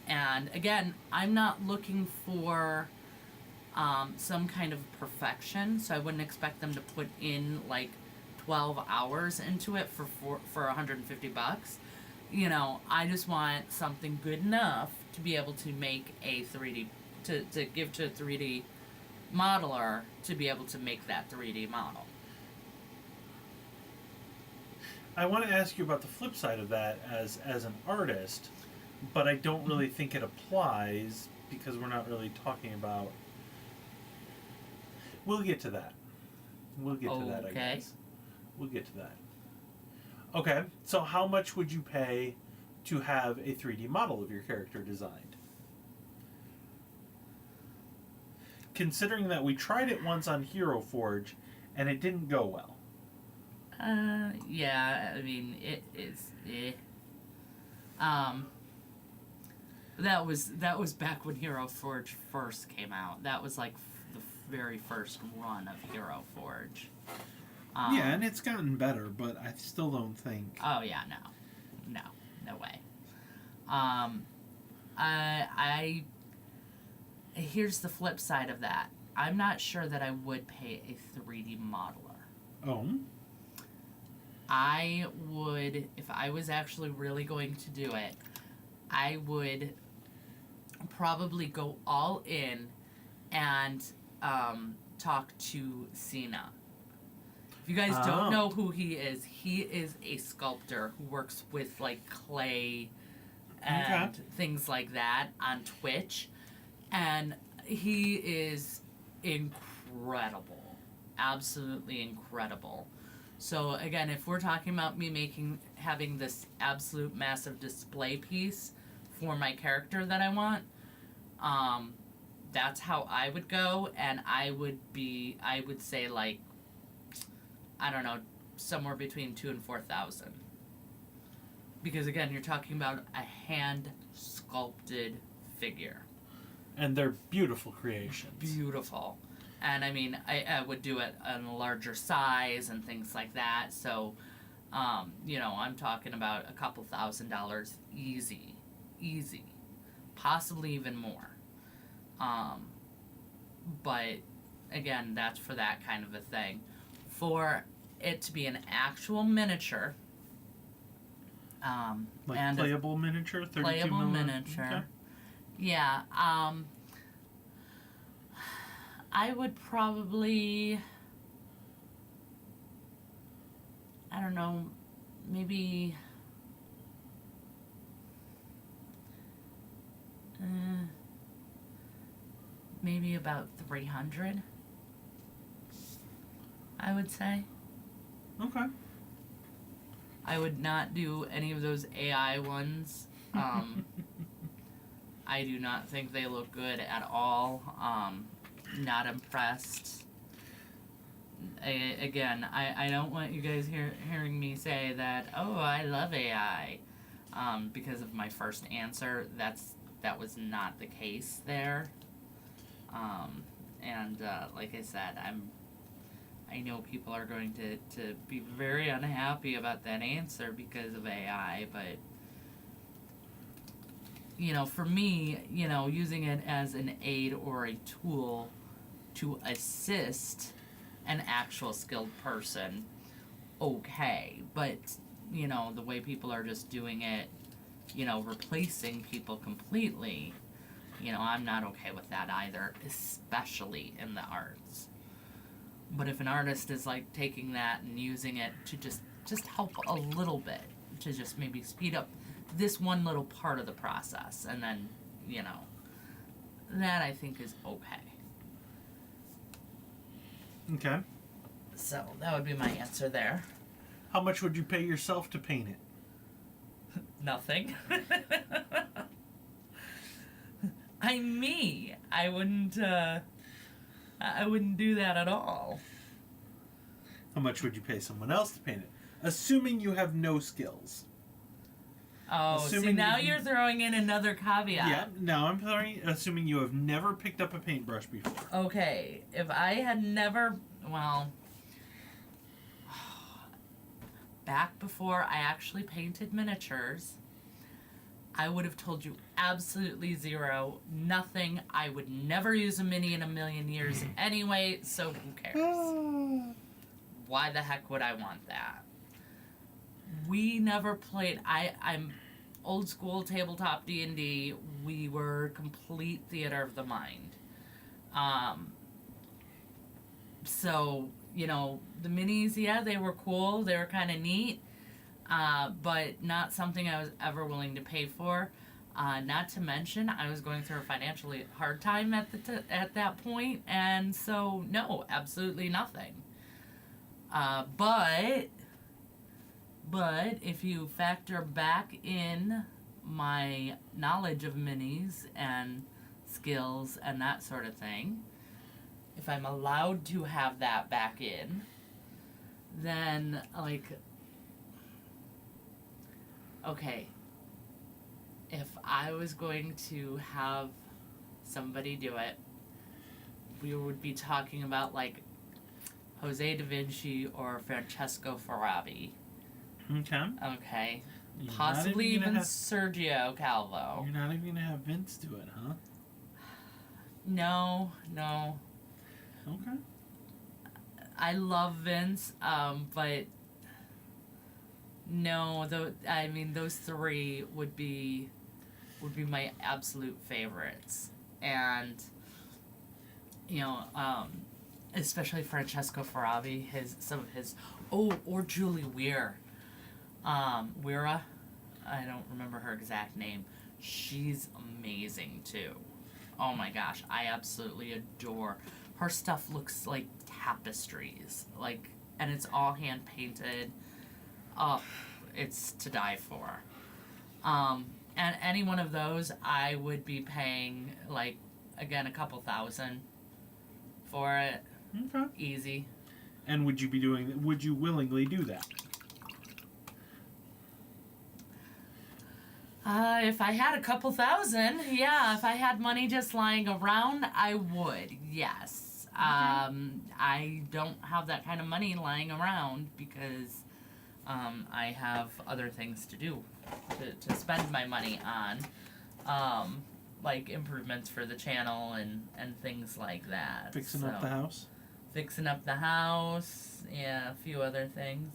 And again, I'm not looking for some kind of perfection, so I wouldn't expect them to put in like 12 hours into it for $150. I just want something good enough to be able to make a 3D to give to a 3D modeler to be able to make that 3D model. I want to ask you about the flip side of that as an artist, but I don't really think it applies because we're not really talking about. We'll get to that. We'll get to that, I guess. We'll get to that. Okay, so how much would you pay to have a 3D model of your character designed? Considering that we tried it once on Hero Forge and it didn't go well. Yeah, I mean, it is. That was back when Hero Forge first came out. That was like the very first run of Hero Forge. Yeah, and it's gotten better, but I still don't think. Oh yeah, no way. I here's the flip side of that. I'm not sure that I would pay a 3D modeler. Oh. I would, if I was actually really going to do it, I would probably go all in and talk to Cena. If you guys don't know who he is a sculptor who works with like clay and things like that on Twitch, and he is incredible, absolutely incredible. So again, if we're talking about me having this absolute massive display piece for my character that I want, that's how I would go, and I would say like, I don't know, somewhere between 2,000 and 4,000. Because again, you're talking about a hand sculpted figure. And they're beautiful creations. Beautiful. And I mean, I would do it on a larger size and things like that. So, I'm talking about a couple $1,000 easy. Possibly even more. But again, that's for that kind of a thing. For it to be an actual miniature, like and playable miniature, 32 playable millimeter. miniature. Okay. Yeah. I would probably, I don't know, maybe about 300. I would say. Okay. I would not do any of those AI ones. I do not think they look good at all. Not impressed. I don't want you guys hearing me say that, oh, I love AI. Because of my first answer, that was not the case there. Like I said, I know people are going to be very unhappy about that answer because of AI, but for me, using it as an aid or a tool to assist an actual skilled person, okay, but the way people are just doing it, replacing people completely, I'm not okay with that either, especially in the arts. But if an artist is like taking that and using it to just help a little bit, to just maybe speed up this one little part of the process, and then, that I think is okay. Okay. So that would be my answer there. How much would you pay yourself to paint it? Nothing. I'm me. I wouldn't do that at all. How much would you pay someone else to paint it? Assuming you have no skills. Oh, Assuming see, now you- you're throwing in another caveat. Yeah, now I'm sorry, assuming you have never picked up a paintbrush before. Okay, if I had never, well, back before I actually painted miniatures, I would have told you absolutely zero, nothing. I would never use a mini in a million years anyway, so who cares? Why the heck would I want that? We never played. I'm old school tabletop D&D. We were complete theater of the mind. So, you know, the minis, yeah, they were cool. They were kind of neat. But not something I was ever willing to pay for. Not to mention, I was going through a financially hard time at at that point, and so no, absolutely nothing. But if you factor back in my knowledge of minis and skills and that sort of thing, if I'm allowed to have that back in, then like, okay, if I was going to have somebody do it, we would be talking about like Jose da Vinci or Francesco Farabi. Okay. Okay. You're Possibly not even gonna Sergio Calvo. You're not even gonna have Vince do it, huh? No. Okay. I love Vince, but no, I mean those three would be my absolute favorites. And you know, especially Francesco Farabi, or Julie Weir. Weira, I don't remember her exact name. She's amazing too. Oh my gosh, I absolutely adore her stuff. Looks like tapestries, and it's all hand painted. Oh, it's to die for. And any one of those, I would be paying again a couple thousand for it. Okay. Easy. And would you willingly do that? If I had a couple thousand, yeah. If I had money just lying around, I would, yes. I don't have that kind of money lying around because I have other things to do to spend my money on, like improvements for the channel and things like that. Fixing up the house? Fixing up the house, yeah, a few other things.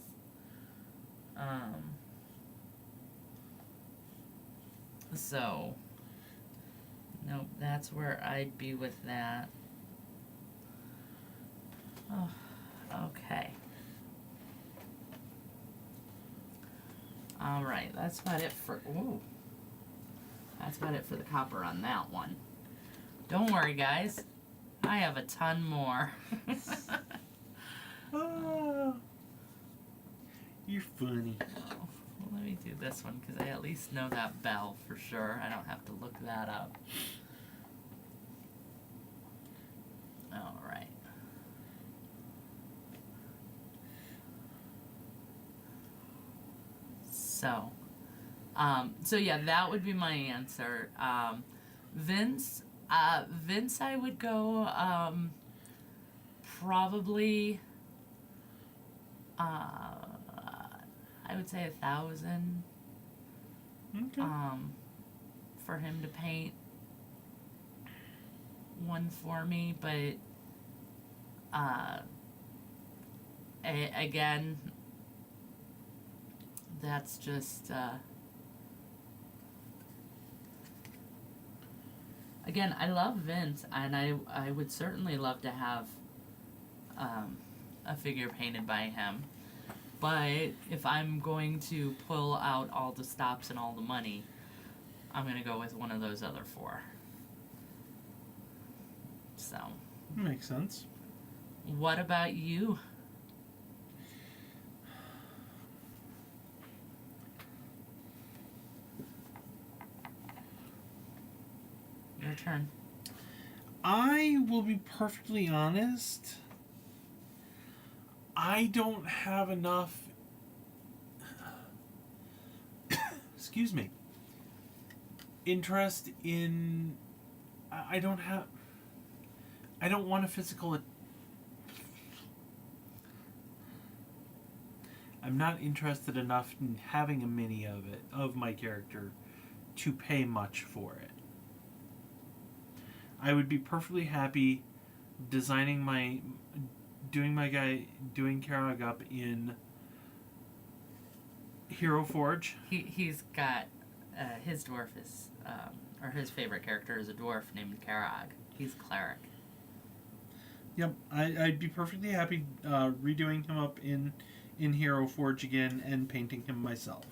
So, nope, that's where I'd be with that. Oh, okay. Alright, that's about it for, that's about it for the copper on that one. Don't worry, guys. I have a ton more. Oh, you're funny. Well, let me do this one because I at least know that bell for sure. I don't have to look that up. Alright. So yeah, that would be my answer. Vince, I would go, probably, I would say 1,000, Okay. for him to paint one for me, but, again, that's just, again, I love Vince, and I would certainly love to have a figure painted by him. But if I'm going to pull out all the stops and all the money, I'm going to go with one of those other four. So, Makes sense. what about you? Your turn. I will be perfectly honest. I don't have enough. Excuse me. Interest in. I don't have. I don't want a physical. I'm not interested enough in having a mini of my character, to pay much for it. I would be perfectly happy doing Karag up in Hero Forge. He's got his dwarf is or his favorite character is a dwarf named Karag. He's cleric. Yep, I'd be perfectly happy redoing him up in Hero Forge again and painting him myself.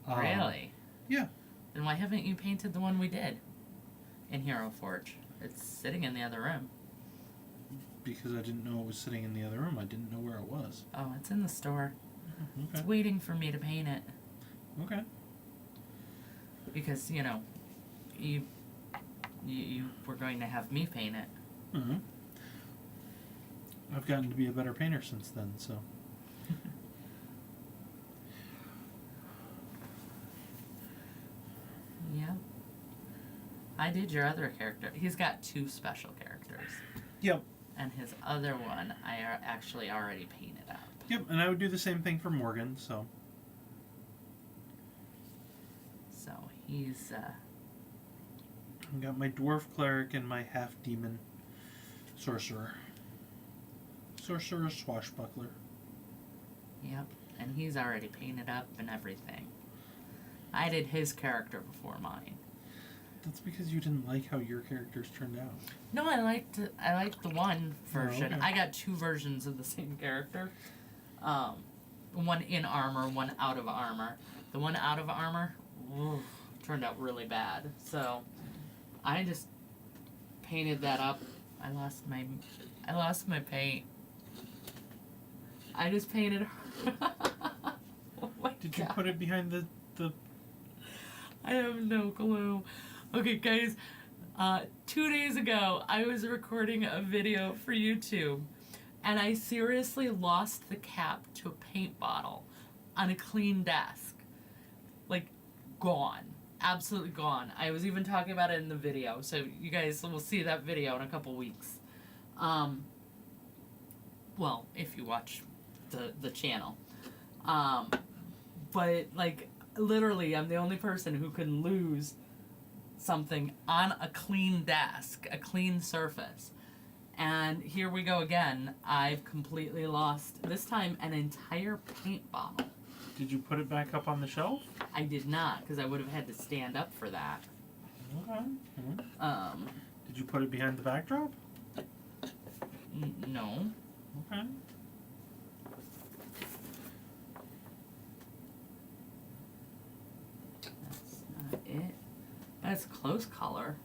Really? Yeah. Then why haven't you painted the one we did in Hero Forge? It's sitting in the other room. Because I didn't know it was sitting in the other room. I didn't know where it was. Oh, it's in the store. Okay. It's waiting for me to paint it. Okay. Because, you were going to have me paint it. Mm-hmm. I've gotten to be a better painter since then, so. Yeah. I did your other character. He's got 2 special characters. Yep. And his other one, I actually already painted up. Yep, and I would do the same thing for Morgan, so. So he's, I've got my dwarf cleric and my half-demon sorcerer. Sorcerer swashbuckler. Yep, and he's already painted up and everything. I did his character before mine. That's because you didn't like how your characters turned out. No, I liked the one version. Oh, okay. I got 2 versions of the same character. One in armor, one out of armor. The one out of armor turned out really bad. So I just painted that up. I lost my paint. I just painted her. Oh my Did you God. put it behind the I have no clue. Okay, guys, 2 days ago, I was recording a video for YouTube, and I seriously lost the cap to a paint bottle on a clean desk. Like, gone. Absolutely gone. I was even talking about it in the video, so you guys will see that video in a couple weeks. Well, if you watch the channel. But, like, literally, I'm the only person who can lose something on a clean desk, a clean surface. And here we go again. I've completely lost, this time, an entire paint bottle. Did you put it back up on the shelf? I did not, because I would have had to stand up for that. Okay. Mm-hmm. Did you put it behind the backdrop? No. Okay. That's not it. That's close color.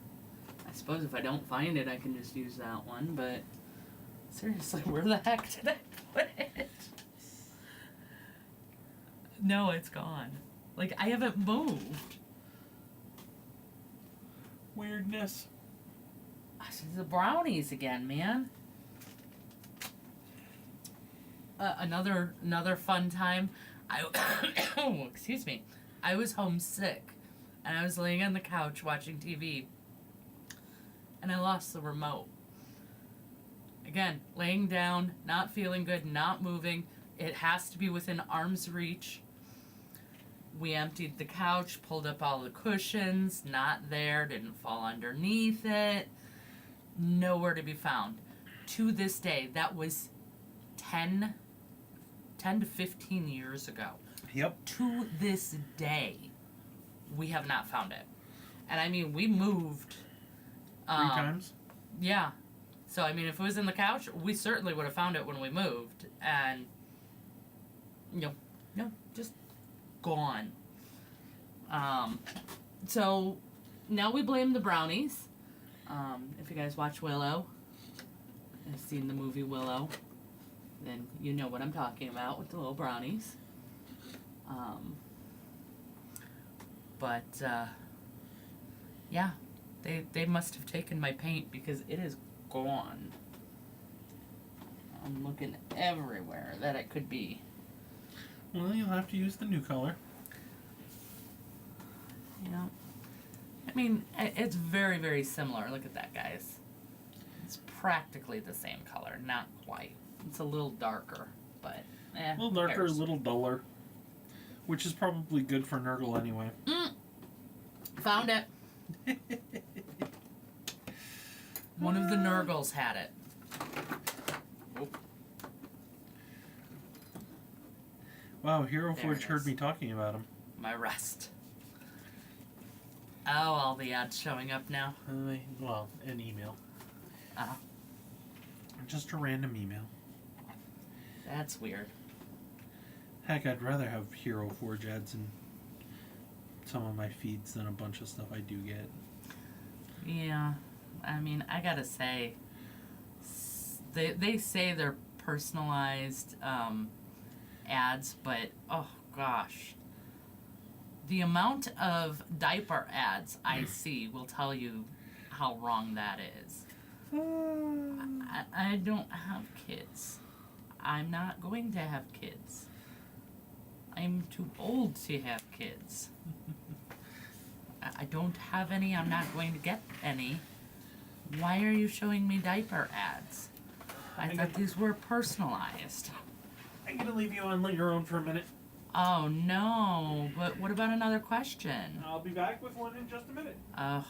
I suppose if I don't find it, I can just use that one, but seriously, where the heck did I put it? No, it's gone. Like, I haven't moved. Weirdness. This is the brownies again, man. Another fun time. Oh, excuse me. I was homesick, and I was laying on the couch watching TV, and I lost the remote. Again, laying down, not feeling good, not moving. It has to be within arm's reach. We emptied the couch, pulled up all the cushions, not there, didn't fall underneath it. Nowhere to be found. To this day, that was 10 to 15 years ago. Yep. To this day, we have not found it. And I mean, we moved. 3 times? Yeah. So, I mean, if it was in the couch, we certainly would have found it when we moved. And, just gone. So, now we blame the brownies. If you guys watch Willow, have seen the movie Willow, then you know what I'm talking about with the little brownies. Yeah. They must have taken my paint because it is gone. I'm looking everywhere that it could be. Well, you'll have to use the new color. Yeah. I mean, it's very, very similar. Look at that, guys. It's practically the same color. Not quite. It's a little darker, but A little darker, a cares? little duller. Which is probably good for Nurgle anyway. Found it. One of the Nurgles had it. Oh. Wow, Hero There Forge it heard is. me talking about him. My rest. Oh, all the ads showing up now. Well, an email. Oh, Just a random email. that's weird. Heck, I'd rather have Hero Forge ads in some of my feeds than a bunch of stuff I do get. Yeah, I mean, I gotta say, they say they're personalized ads, but oh gosh, the amount of diaper ads I see will tell you how wrong that is. I don't have kids. I'm not going to have kids. I'm too old to have kids. I don't have any. I'm not going to get any. Why are you showing me diaper ads? I thought these were personalized. I'm gonna leave you on your own for a minute. Oh no, but what about another question? I'll be back with one in just a minute. Ugh.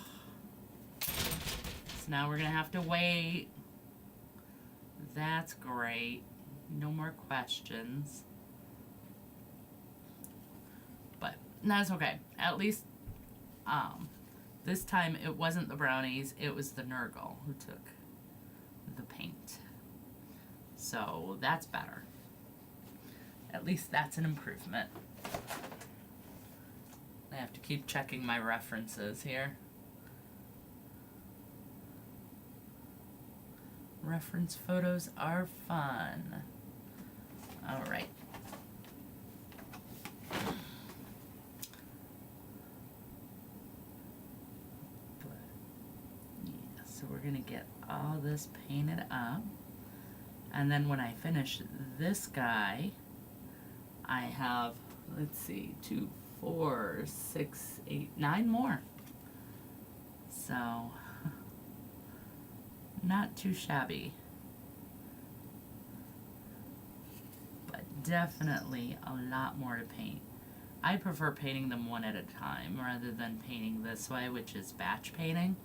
So now we're gonna have to wait. That's great. No more questions. But that's okay. At least this time it wasn't the brownies, it was the Nurgle who took the paint. So that's better. At least that's an improvement. I have to keep checking my references here. Reference photos are fun. Alright. So we're gonna get all this painted up. And then when I finish this guy, I have, let's see, 2, 4, 6, 8, 9 more. So, not too shabby. But definitely a lot more to paint. I prefer painting them one at a time rather than painting this way, which is batch painting.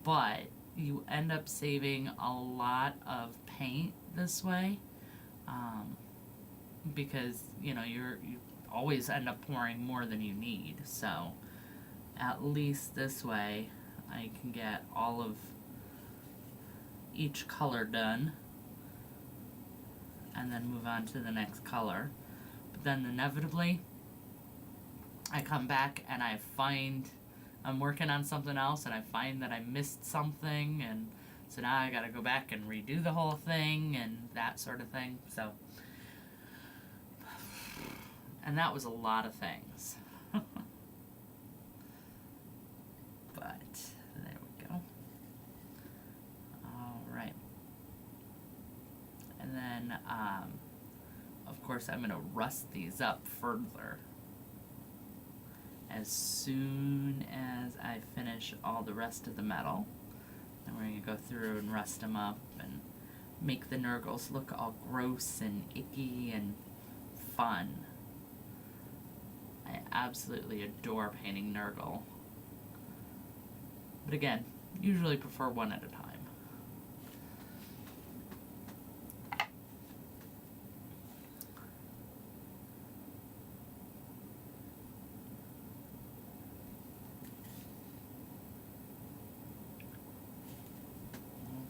But you end up saving a lot of paint this way, because you always end up pouring more than you need. So at least this way I can get all of each color done and then move on to the next color. But then inevitably I come back and I find I'm working on something else and I find that I missed something, and so now I gotta go back and redo the whole thing and that sort of thing. So, and that was a lot of things. But there we go. Alright. And then of course I'm gonna rust these up further as soon as I finish all the rest of the metal. And we're going to go through and rust them up and make the Nurgles look all gross and icky and fun. I absolutely adore painting Nurgle. But again, usually prefer one at a time.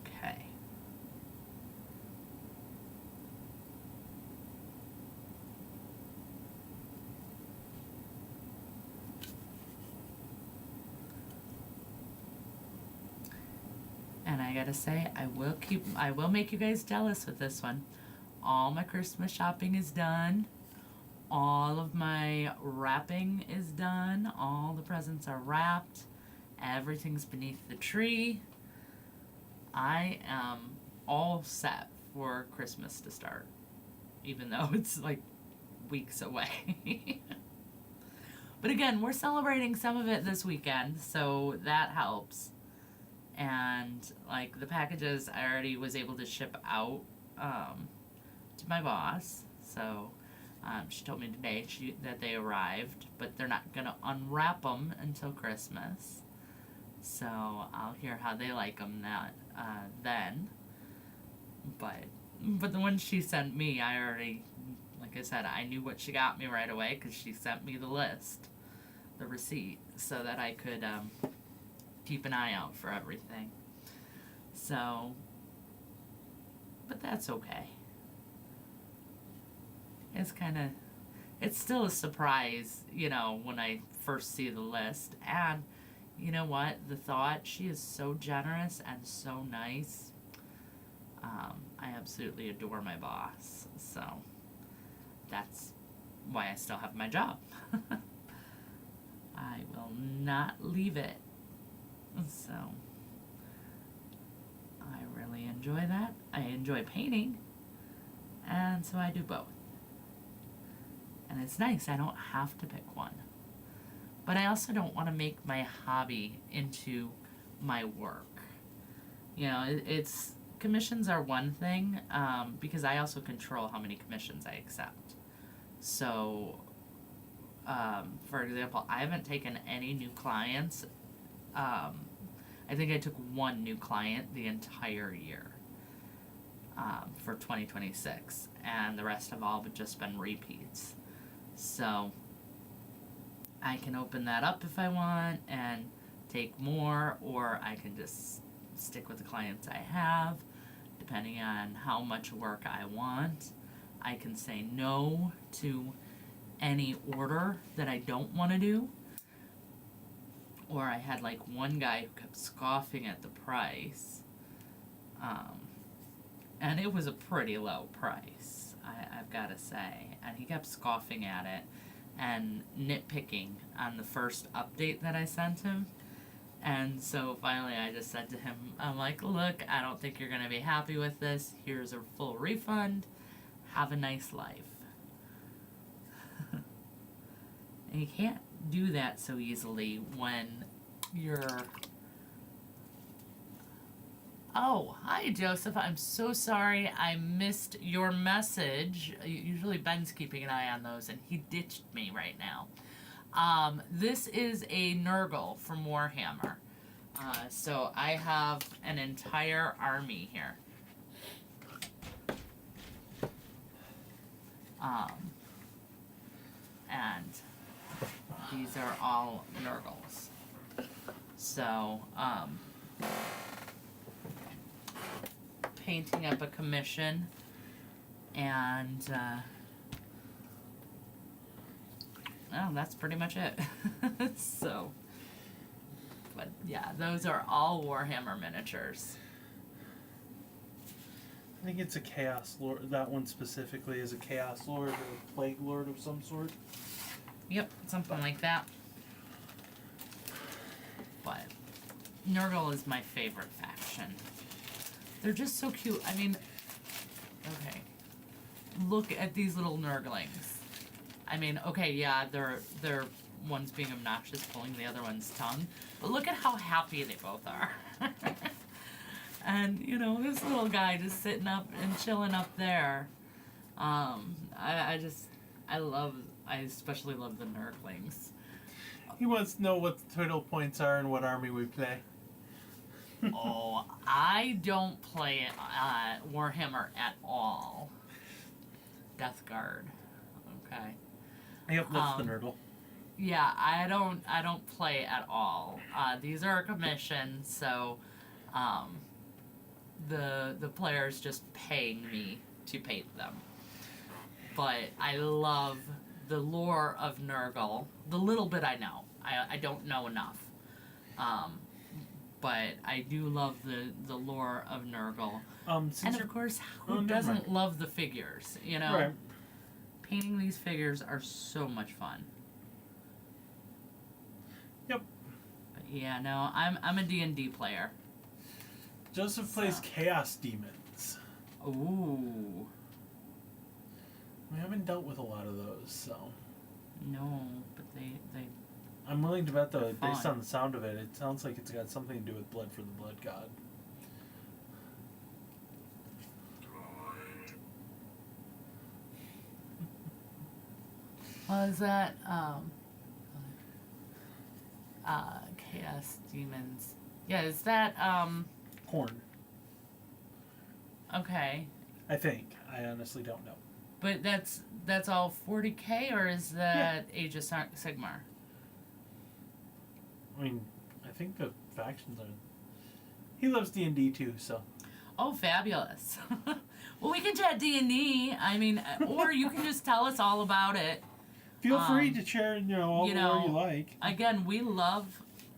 Okay. And I gotta say, I will make you guys jealous with this one. All my Christmas shopping is done. All of my wrapping is done. All the presents are wrapped. Everything's beneath the tree. I am all set for Christmas to start, even though it's like weeks away. But again, we're celebrating some of it this weekend, so that helps. And like the packages, I already was able to ship out to my boss. So she told me today that they arrived, but they're not gonna unwrap them until Christmas. So I'll hear how they like them then. But the ones she sent me, I already, like I said, I knew what she got me right away because she sent me the list, the receipt, so that I could keep an eye out for everything. So, but that's okay. It's still a surprise, when I first see the list. And you know what? The thought, she is so generous and so nice. I absolutely adore my boss. So that's why I still have my job. I will not leave it. So I really enjoy that. I enjoy painting. And so I do both. And it's nice. I don't have to pick one. But I also don't want to make my hobby into my work. It's commissions are one thing, because I also control how many commissions I accept. So, for example, I haven't taken any new clients. I think I took one new client the entire year for 2026, and the rest have all just been repeats. So I can open that up if I want and take more, or I can just stick with the clients I have, depending on how much work I want. I can say no to any order that I don't want to do. Or I had like one guy who kept scoffing at the price. And it was a pretty low price, I've got to say. And he kept scoffing at it and nitpicking on the first update that I sent him. And so finally I just said to him, I'm like, look, I don't think you're going to be happy with this. Here's a full refund. Have a nice life. And you can't do that so easily when you're... Oh, hi Joseph. I'm so sorry I missed your message. Usually Ben's keeping an eye on those and he ditched me right now. This is a Nurgle from Warhammer. So I have an entire army here. And these are all Nurgles. So, painting up a commission, and oh, that's pretty much it. So, but yeah, those are all Warhammer miniatures. I think it's a Chaos Lord. That one specifically is a Chaos Lord or a Plague Lord of some sort. Yep, something like that. But Nurgle is my favorite faction. They're just so cute. I mean, okay, look at these little Nurglings. I mean, okay, yeah, they're one's being obnoxious, pulling the other one's tongue, but look at how happy they both are. And this little guy just sitting up and chilling up there. I especially love the Nurglings. He wants to know what the total points are and what army we play. Oh, I don't play Warhammer at all. Death Guard. Okay. Yep, that's the Nurgle. Yeah, I don't play at all. These are a commission, so the players just paying me to paint them. But I love the lore of Nurgle. The little bit I know. I don't know enough. But I do love the lore of Nurgle. And of course, who doesn't love the figures, Right. Painting these figures are so much fun. Yep. But Yeah, no, I'm a D&D player. Joseph plays Chaos Demons. Ooh. We haven't dealt with a lot of those, so. No, but they I'm willing to bet, though, They're based fun. on the sound of it, it sounds like it's got something to do with blood for the blood god. was that Chaos Demons. Yeah, is that Horn, okay. I think. I honestly don't know. But that's all 40K, or is that Age of Sigmar? I mean, I think the factions are. He loves D&D too, so. Oh, fabulous. Well, we can chat D&D. I mean, or you can just tell us all about it. Feel free to share, all the lore you like. Again, we love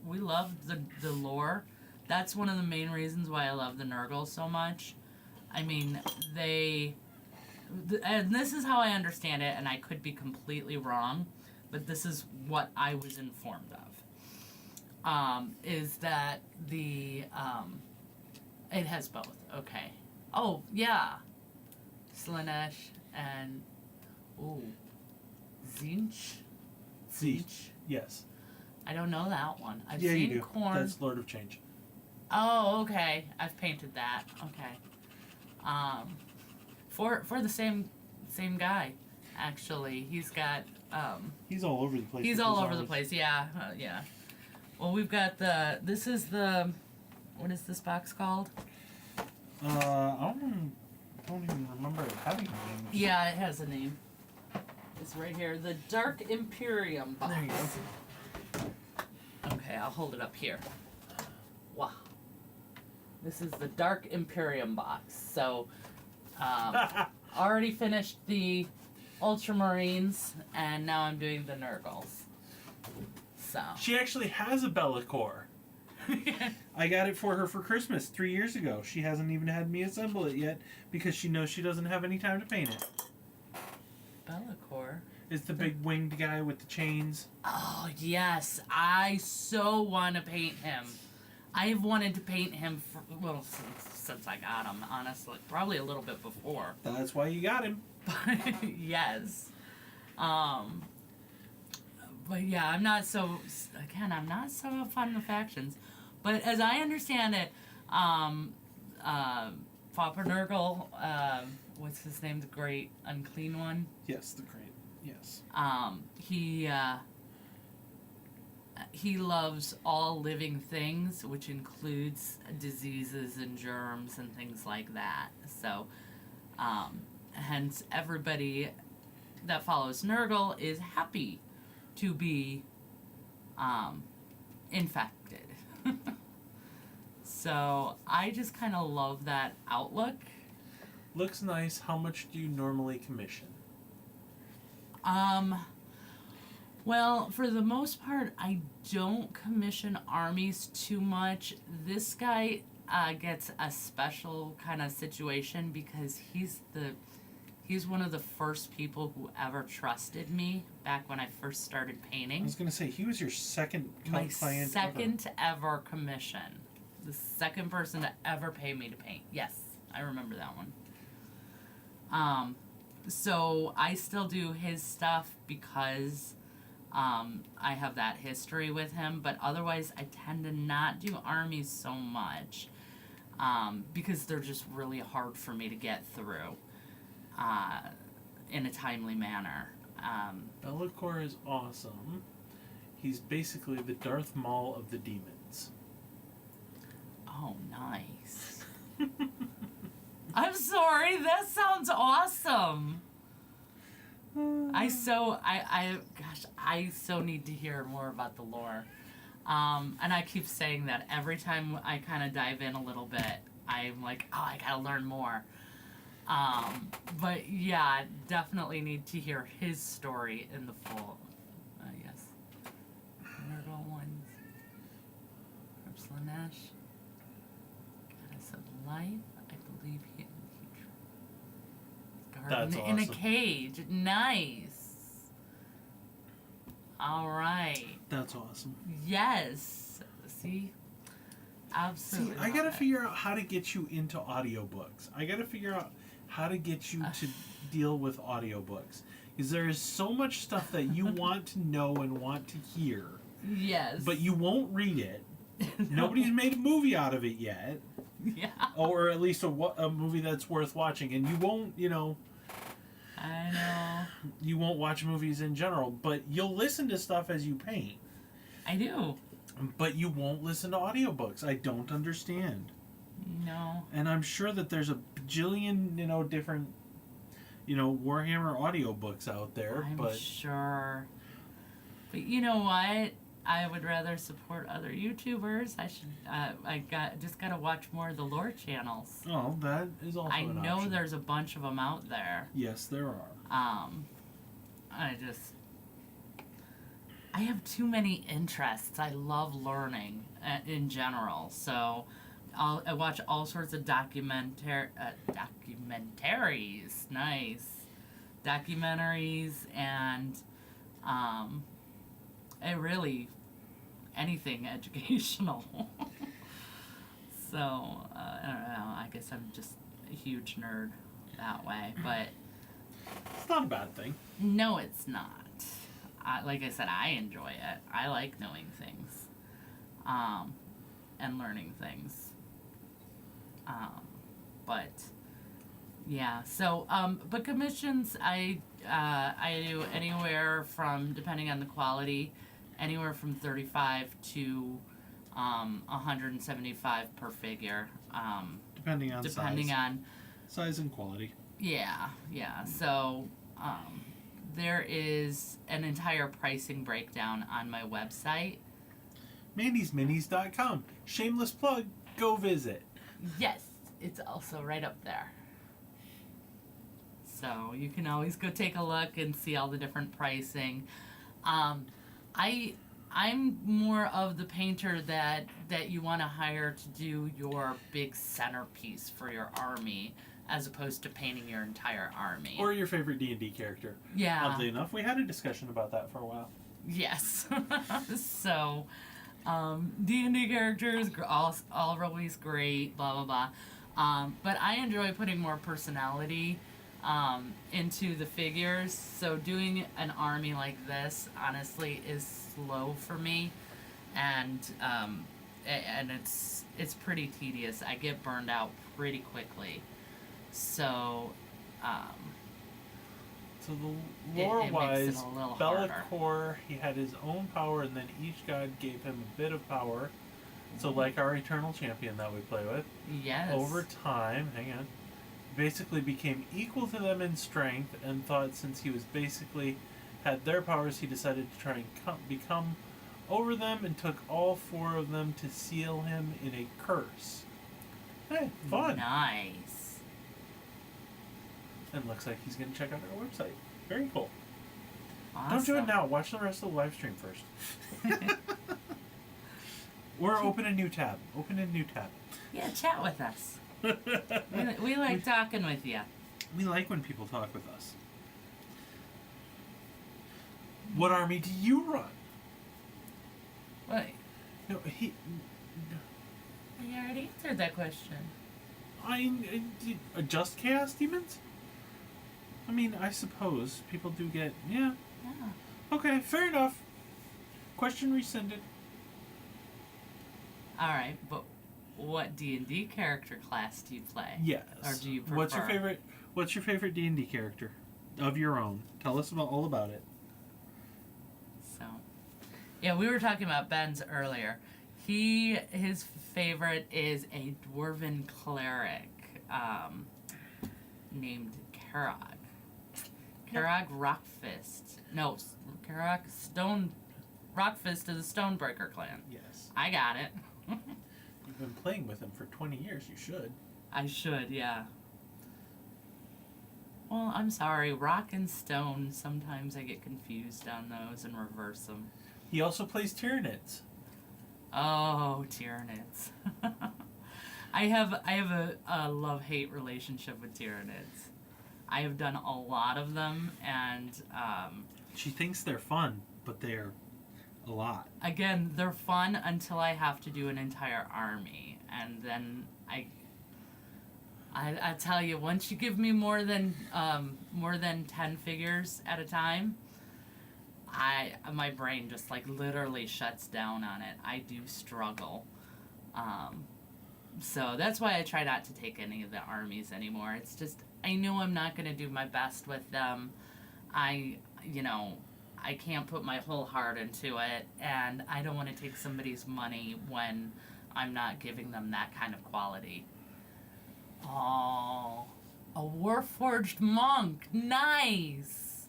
the lore. That's one of the main reasons why I love the Nurgle so much. I mean, and this is how I understand it, and I could be completely wrong, but this is what I was informed of. Is that it has both. Okay. Oh, yeah. Slanesh and, Zinch? Zinch. Yes. I don't know that one. I've Yeah, seen you do. Corn. That's Lord of Change. Oh, okay. I've painted that. Okay. For the same guy, actually. He's got He's all over the place. he's with all his over the arms. place. Yeah. Yeah. Well, we've got this is what is this box called? I don't even remember it having a name. Yeah, it has a name. It's right here. The Dark Imperium box. There you go. Okay, I'll hold it up here. Wow. This is the Dark Imperium box. So, already finished the Ultramarines, and now I'm doing the Nurgles. So. She actually has a Bellacore. I got it for her for Christmas 3 years ago. She hasn't even had me assemble it yet because she knows she doesn't have any time to paint it. Bellacore? It's the big winged guy with the chains. Oh, yes. I so want to paint him. I have wanted to paint him since I got him, honestly. Probably a little bit before. That's why you got him. Yes. But yeah, I'm not so fond of factions. But as I understand it, Fopper Nurgle, what's his name, the great unclean one? Yes, the great. Yes. He loves all living things, which includes diseases and germs and things like that. So, hence everybody that follows Nurgle is happy to be infected. So I just kind of love that outlook. Looks nice. How much do you normally commission? Well, for the most part, I don't commission armies too much. This guy gets a special kind of situation because he's one of the first people who ever trusted me back when I first started painting. I was going to say, he was your second My client second ever commission. The second person to ever pay me to paint. Yes, I remember that one. So I still do his stuff because I have that history with him, but otherwise I tend to not do armies so much because they're just really hard for me to get through in a timely manner. Bellacore is awesome. He's basically the Darth Maul of the demons. Oh, nice. I'm sorry, that sounds awesome. I so need to hear more about the lore. And I keep saying that every time I kind of dive in a little bit, I'm like, oh, I gotta learn more. But yeah, definitely need to hear his story in the full. Yes. Nurgle ones. From Slanesh. Goddess of Life. I believe he That's in a awesome. cage. Nice. All right. That's awesome. Yes. See? Absolutely. See, I gotta figure out how to get you into audiobooks. I gotta figure out how to get you to deal with audiobooks. Because there is so much stuff that you want to know and want to hear. Yes. But you won't read it. No. Nobody's made a movie out of it yet. Yeah. Or at least a movie that's worth watching. And you won't, I know. you won't watch movies in general. But you'll listen to stuff as you paint. I do. But you won't listen to audiobooks. I don't understand. No. And I'm sure that there's a bajillion, different, Warhammer audiobooks out there. I'm sure. But you know what? I would rather support other YouTubers. I should. Just gotta watch more of the lore channels. Oh, that is also I an know option. there's a bunch of them out there. Yes, there are. I have too many interests. I love learning in general. So I watch all sorts of documentaries. Nice. Documentaries and anything educational. So, I don't know. I guess I'm just a huge nerd that way. But It's not a bad thing. no, it's not. Like I said, I enjoy it. I like knowing things, and learning things. But yeah. So, but commissions, I do anywhere from, depending on the quality, anywhere from 35 to 175 per figure. Depending on Depending size. on Size and quality. yeah. So, there is an entire pricing breakdown on my website. Mandy'sMinis.com. Shameless plug. Go visit. Yes, it's also right up there. So you can always go take a look and see all the different pricing. I'm more of the painter that you want to hire to do your big centerpiece for your army, as opposed to painting your entire army. Or your favorite D&D character. Yeah. Oddly enough, we had a discussion about that for a while. Yes. So, D&D characters, all always great, blah, blah, blah. But I enjoy putting more personality into the figures. So doing an army like this, honestly, is slow for me. And it's pretty tedious. I get burned out pretty quickly. So, So the it lore-wise, makes it a little harder. Be'lakor, he had his own power, and then each god gave him a bit of power. So like our Eternal Champion that we play with, Yes. over time, basically became equal to them in strength, and thought since he was basically had their powers, he decided to try and become over them, and took all 4 of them to seal him in a curse. Hey, fun! Nice. And looks like he's going to check out our website. Very cool. Awesome. Don't do it now. Watch the rest of the live stream first. Or open a new tab. Yeah, chat with us. We like talking with you. We like when people talk with us. What army do you run? Wait, No, we already answered that question. Just Chaos Demons? I mean, I suppose people do get... Yeah. Yeah. Okay, fair enough. Question rescinded. All right, but what D&D character class do you play? Yes. Or do you prefer? What's your favorite D&D character of your own? Tell us all about it. So, yeah, we were talking about Ben's earlier. His favorite is a dwarven cleric named Karag. Karag Rockfist. No, Karag Stone... Rockfist of the Stonebreaker clan. Yes. I got it. You've been playing with him for 20 years. You should. I should, yeah. Well, I'm sorry. Rock and stone, sometimes I get confused on those and reverse them. He also plays Tyranids. Oh, Tyranids. I have a love-hate relationship with Tyranids. I have done a lot of them, and She thinks they're fun, but they're a lot. Again, they're fun until I have to do an entire army, and then I tell you, once you give me more than 10 figures at a time, my brain just like literally shuts down on it. I do struggle. So that's why I try not to take any of the armies anymore. It's just I know I'm not going to do my best with them. I can't put my whole heart into it, and I don't want to take somebody's money when I'm not giving them that kind of quality. Oh, a Warforged monk. Nice.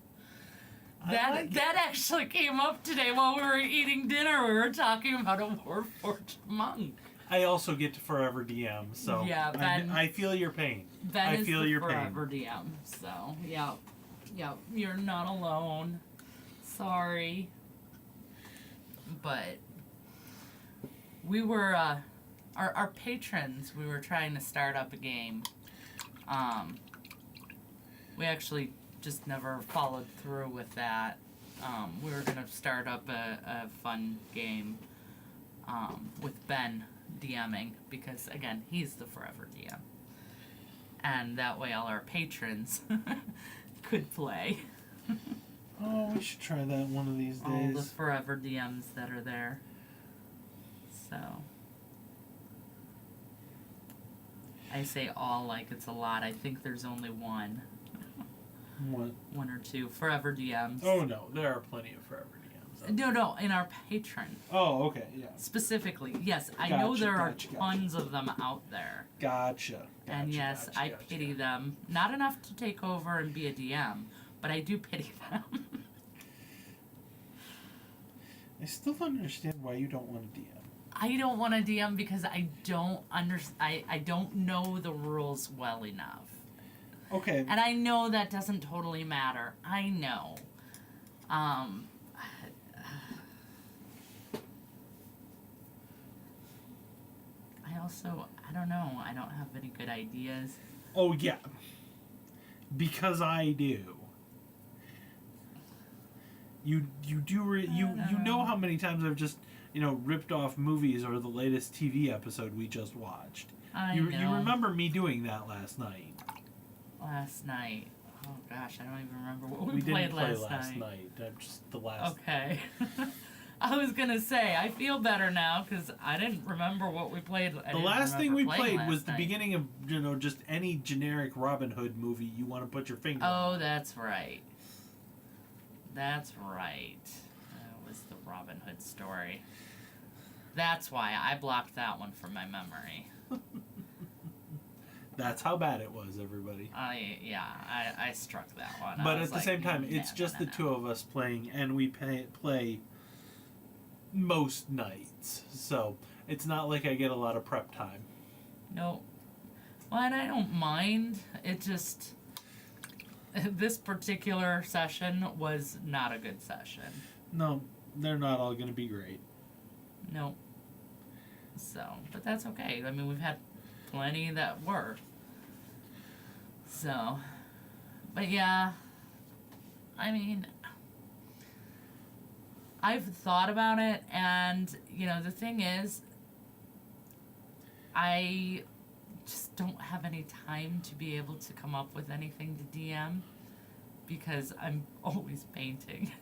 That actually came up today while we were eating dinner. We were talking about a Warforged monk. I also get to forever DM, so yeah, Ben, I feel your pain. Ben I feel is the your forever pain. DM. So yeah, you're not alone. Sorry, but we were our patrons. We were trying to start up a game. We actually just never followed through with that. We were gonna start up a fun game with Ben DMing, because again, he's the forever DM, and that way all our patrons could play. Oh, we should try that one of these All days. the forever DMs that are there. So I say all like it's a lot. I think there's only one. What? One or two forever DMs. Oh no, there are plenty of forever DMs. No, in our patron. Oh, okay, yeah. Specifically, yes, I know Gotcha, there are gotcha. tons of them out there. Gotcha. And yes, I pity them. Not enough to take over and be a DM, but I do pity them. I still don't understand why you don't want to DM. I don't want to DM because I don't I don't know the rules well enough. Okay. And I know that doesn't totally matter. I know. I don't know. I don't have any good ideas. Oh yeah. Because I do. You know how many times I've just ripped off movies or the latest TV episode we just watched. You remember me doing that last night. Last night. Oh gosh, I don't even remember what We played didn't play last night. Just the last. Okay. I was gonna say I feel better now because I didn't remember what we played. The last thing we played was the beginning of just any generic Robin Hood movie you want to put your finger on. Oh, that's right. That's right. That was the Robin Hood story. That's why I blocked that one from my memory. That's how bad it was, everybody. I struck that one. But at the same time, it's just the two of us playing, and we play most nights, so it's not like I get a lot of prep time. No. Well, and I don't mind. It just... This particular session was not a good session. No, they're not all going to be great. No. So, but that's okay. I mean, we've had plenty that were. So, but yeah, I mean, I've thought about it, and, the thing is, I just don't have any time to be able to come up with anything to DM, because I'm always painting.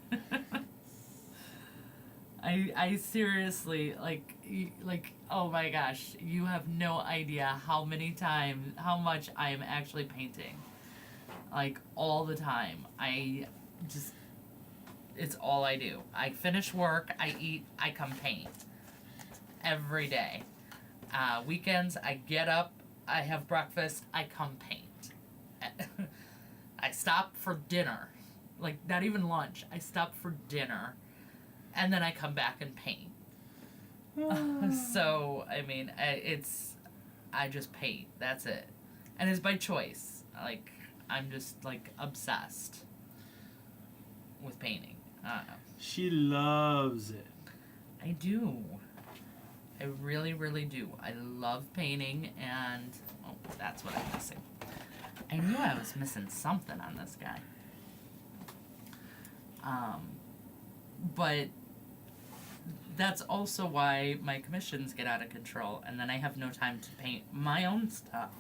I seriously, like, oh my gosh, you have no idea how much I am actually painting. Like, all the time. It's all I do. I finish work, I eat, I come paint. Every day. Weekends, I get up, I have breakfast, I come paint. I stop for dinner. Like, not even lunch. I stop for dinner. And then I come back and paint. So, I mean, I just paint. That's it. And it's by choice. Like, I'm just, obsessed with painting. I don't know. She loves it. I do. I really, really do. I love painting, and... Oh, that's what I'm missing. I knew I was missing something on this guy. But... that's also why my commissions get out of control, and then I have no time to paint my own stuff.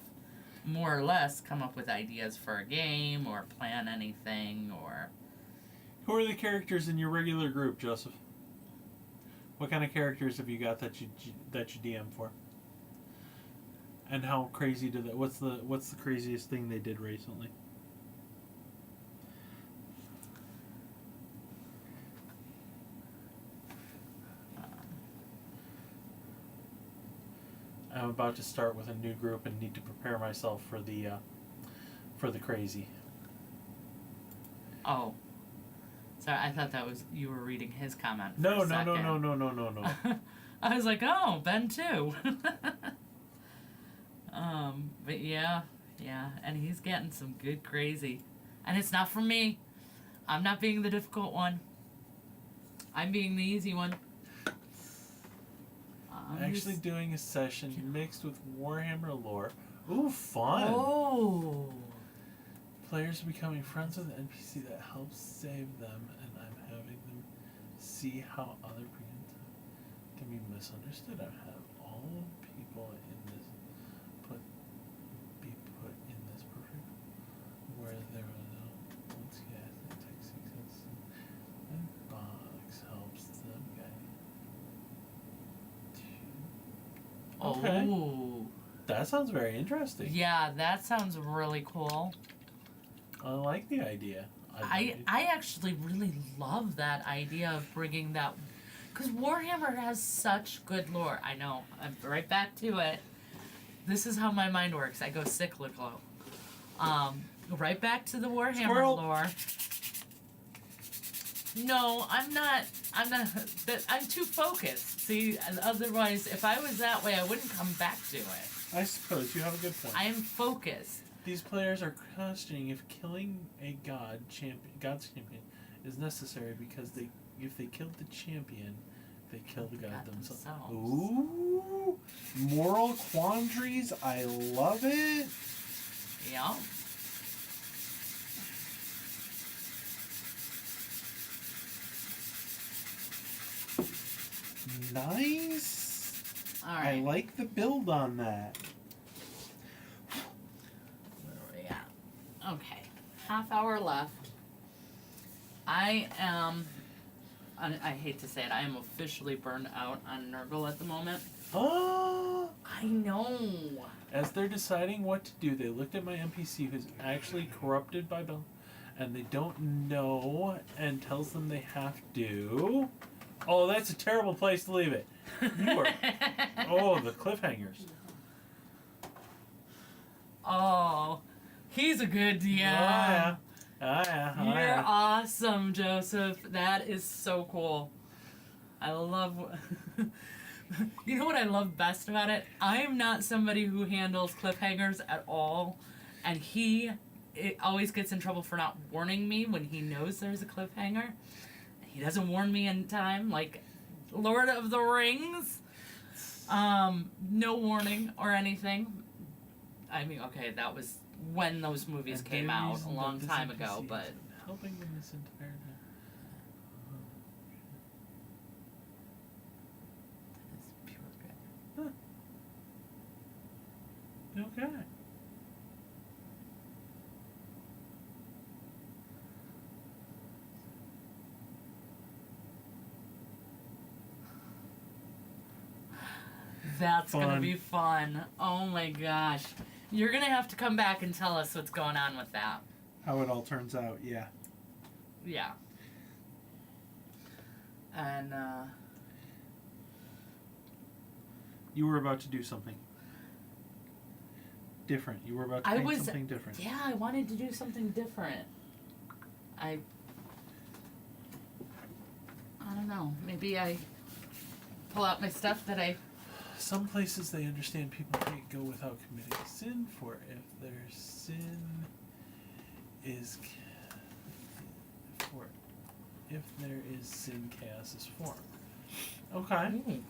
More or less, come up with ideas for a game or plan anything or. Who are the characters in your regular group, Joseph? What kind of characters have you got that you DM for? And how crazy do they? What's the craziest thing they did recently? I'm about to start with a new group and need to prepare myself for the crazy. Oh. Sorry, I thought that was you were reading his comment. For No, a second. no. I was like, oh, Ben too. But yeah, and he's getting some good crazy, and it's not from me. I'm not being the difficult one. I'm being the easy one. Actually doing a session mixed with Warhammer lore. Ooh, fun! Oh. Players becoming friends with an NPC that helps save them, and I'm having them see how other people can be misunderstood. I have all people in this put in this perfect where there was once and box helps them guide. Okay. Oh. That sounds very interesting. Yeah, that sounds really cool. I like the idea. I actually really love that idea of bringing that, because Warhammer has such good lore. I know, I'm right back to it. This is how my mind works. I go cyclical. Right back to the Warhammer Squirrel. lore. No, I'm not. I'm too focused. See, otherwise, if I was that way, I wouldn't come back to it. I suppose you have a good point. I am focused. These players are questioning if killing a god's champion is necessary because if they killed the champion, they kill the god themselves. Ooh, moral quandaries. I love it. Yeah. Nice. All right. I like the build on that. Where are we at? Okay. Half hour left. I hate to say it, I am officially burned out on Nurgle at the moment. Oh. I know. As they're deciding what to do, they looked at my NPC who's actually corrupted by Bill, and they don't know, and tells them they have to. Oh, that's a terrible place to leave it. You are. Oh, the cliffhangers. Oh, he's a good DM. Yeah. You're awesome, Joseph. That is so cool. I love. You know what I love best about it? I am not somebody who handles cliffhangers at all, and it always gets in trouble for not warning me when he knows there's a cliffhanger. He doesn't warn me in time, like Lord of the Rings. No warning or anything. I mean, okay, that was when those movies came out a long time ago, but helping in this entire time. that is pure good. Okay. That's gonna be fun. Oh my gosh. You're gonna have to come back and tell us what's going on with that. How it all turns out, yeah. Yeah. And, You were about to do something different. You were about to paint something different. Yeah, I wanted to do something different. I don't know. Maybe I pull out my stuff that I... Some places they understand people can't go without committing sin, for if their sin is... If there is sin, chaos is formed. Okay. Ooh.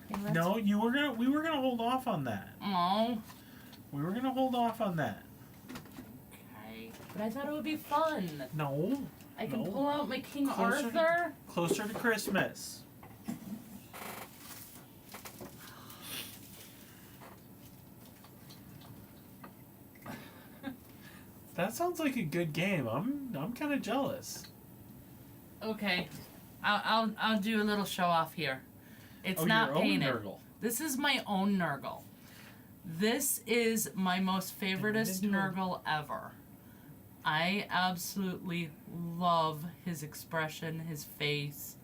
Yeah, No, we were gonna hold off on that. Oh. We were gonna hold off on that. Okay. But I thought it would be fun. No. I can No. pull out my King Closer to- Arthur. Closer to Christmas. That sounds like a good game. I'm kind of jealous. Okay, I'll do a little show off here. It's Oh, not your own painted. Nurgle. This is my own Nurgle. This is my most favoriteest into a- Nurgle ever. I absolutely love his expression, his face.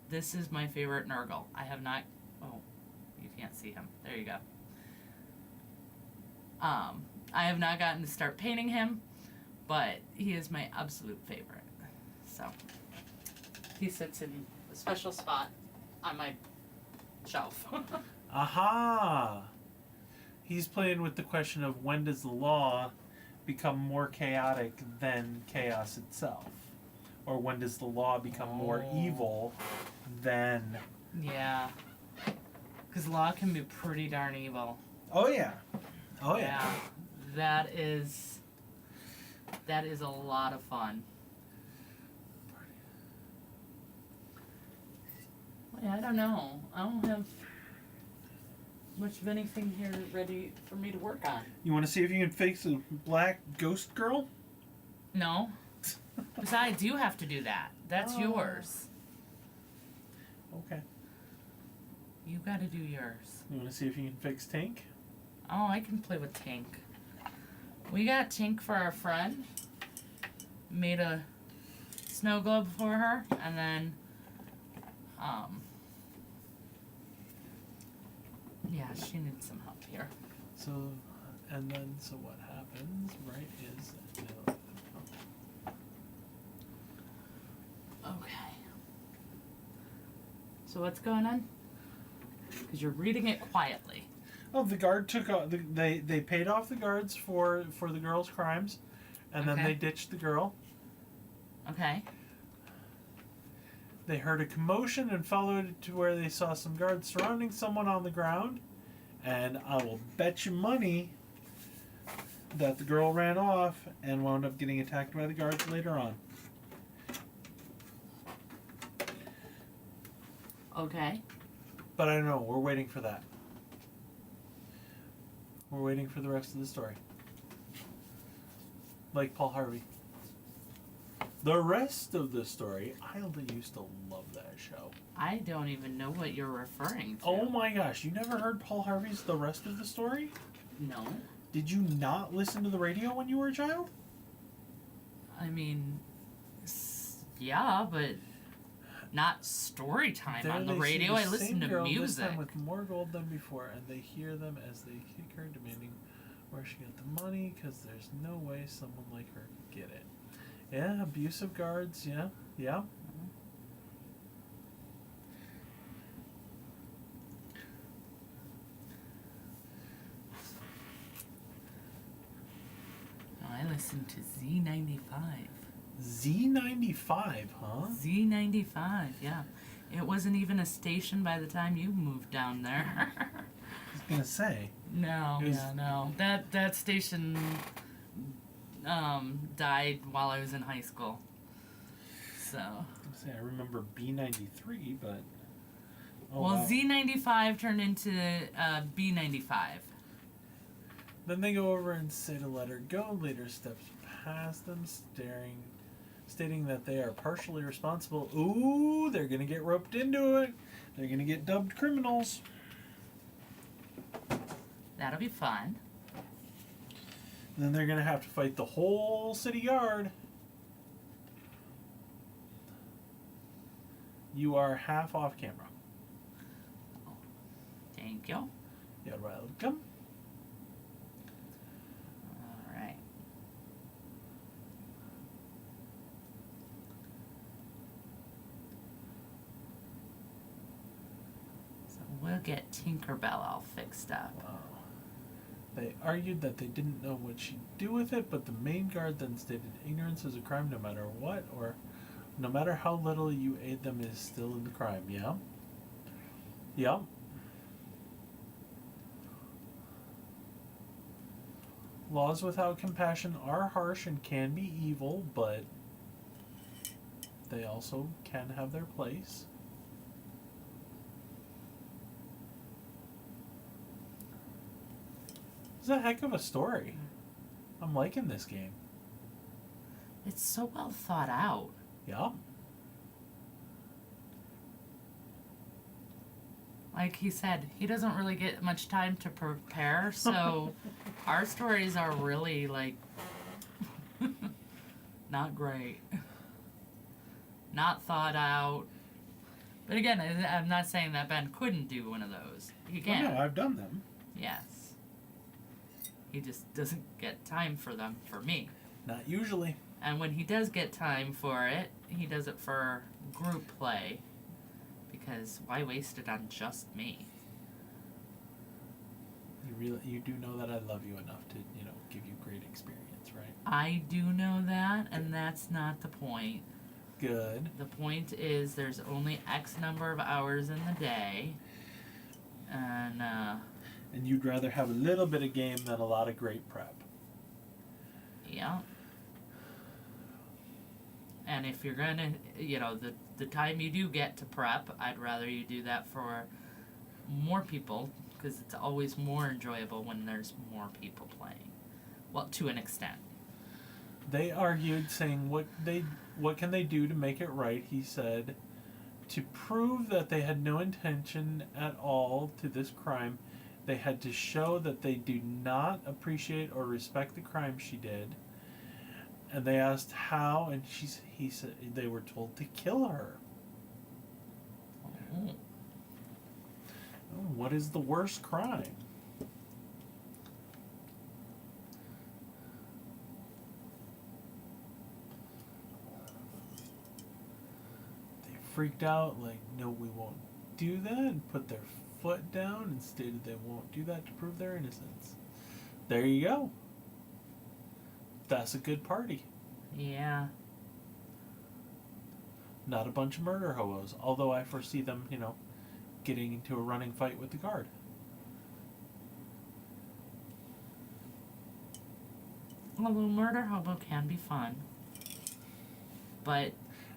This is my favorite Nurgle. I have not. Oh, you can't see him. There you go. I have not gotten to start painting him, but he is my absolute favorite. So he sits in a special spot on my shelf. Aha! He's playing with the question of when does the law become more chaotic than chaos itself? Or when does the law become more evil than... Yeah. Because law can be pretty darn evil. Oh yeah. Oh yeah. That is a lot of fun. Yeah, I don't know. I don't have much of anything here ready for me to work on. You want to see if you can fix a black ghost girl? No. Besides, you have to do that. That's Oh. yours. Okay. You gotta do yours. You want to see if you can fix Tink? Oh, I can play with Tink. We got Tink for our friend. Made a snow globe for her, and then, yeah, she needs some help here. So, and then, so what happens, right, is... Okay. So what's going on? Because you're reading it quietly. Oh, the guard took they paid off the guards for the girl's crimes, and then Okay. they ditched the girl. Okay. They heard a commotion and followed to where they saw some guards surrounding someone on the ground, and I will bet you money that the girl ran off and wound up getting attacked by the guards later on. Okay. But I don't know, we're waiting for that. We're waiting for the rest of the story. Like Paul Harvey. The rest of the story, I used to love that show. I don't even know what you're referring to. Oh my gosh, you never heard Paul Harvey's The Rest of the Story? No. Did you not listen to the radio when you were a child? I mean, yeah, but not story time There on the they see radio. I the listen same to girl, this music. time with more gold than before, and they hear them as they kick her, demanding where she got the money, because there's no way someone like her could get it. Yeah, abusive guards, yeah. I listen to Z95. Z95, huh? Z95, yeah. It wasn't even a station by the time you moved down there. I was gonna say. No, It was- yeah, no. That station died while I was in high school. So. I was gonna say, I remember B93, but... Oh, Well, wow. Z95 turned into B95. Then they go over and say to let her go. Later steps past them, stating that they are partially responsible. Ooh, they're gonna get roped into it. They're gonna get dubbed criminals. That'll be fun. And then they're gonna have to fight the whole city guard. You are half off camera. Thank you. You're welcome. Alright. So we'll get Tinkerbell all fixed up. Wow. They argued that they didn't know what she'd do with it, but the main guard then stated ignorance is a crime no matter what, or no matter how little you aid them is still in the crime, yeah? Yeah. Laws without compassion are harsh and can be evil, but they also can have their place. It's a heck of a story. I'm liking this game. It's so well thought out. Yeah. Like he said, he doesn't really get much time to prepare, so our stories are really, like, not great. Not thought out. But again, I'm not saying that Ben couldn't do one of those. He can. No, I've done them. Yes. He just doesn't get time for them for me. Not usually. And when he does get time for it, he does it for group play. Because why waste it on just me? You do know that I love you enough to, give you great experience, right? I do know that, and that's not the point. Good. The point is there's only X number of hours in the day. And you'd rather have a little bit of game than a lot of great prep. Yeah. And if you're gonna, the time you do get to prep, I'd rather you do that for more people, because it's always more enjoyable when there's more people playing. Well, to an extent. They argued, saying what can they do to make it right. He said, to prove that they had no intention at all to this crime, they had to show that they do not appreciate or respect the crime she did. And they asked how, and he said they were told to kill her. Oh. What is the worst crime? They freaked out, like, no, we won't do that, and put their foot down and stated they won't do that to prove their innocence. There you go. That's a good party. Yeah. Not a bunch of murder hobos, although I foresee them, getting into a running fight with the guard. Although murder hobo can be fun. But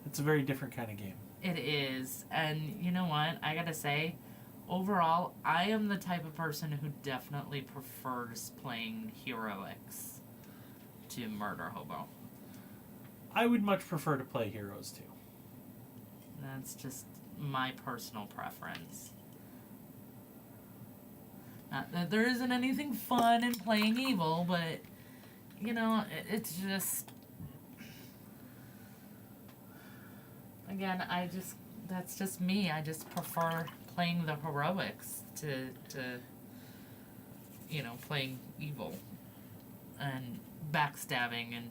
It's a very different kind of game. it is. And you know what? I gotta say, overall, I am the type of person who definitely prefers playing heroics to murder hobo. I would much prefer to play heroes too. That's just my personal preference. Not that there isn't anything fun in playing evil, but, it's just... Again, that's just me. I just prefer playing the heroics to playing evil and backstabbing, and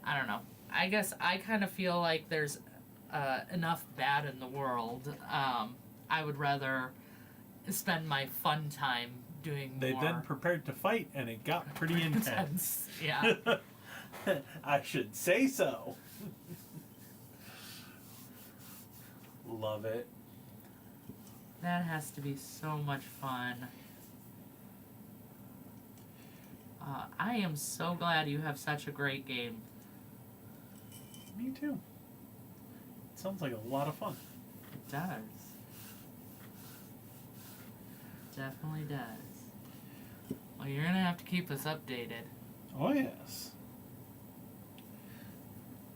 I don't know. I guess I kind of feel like there's enough bad in the world. I would rather spend my fun time doing They more. then prepared to fight, and it got pretty intense. Yeah. I should say so. Love it. That has to be so much fun. I am so glad you have such a great game. Me too. It sounds like a lot of fun. It does. Definitely does. Well, you're gonna have to keep us updated. Oh, yes.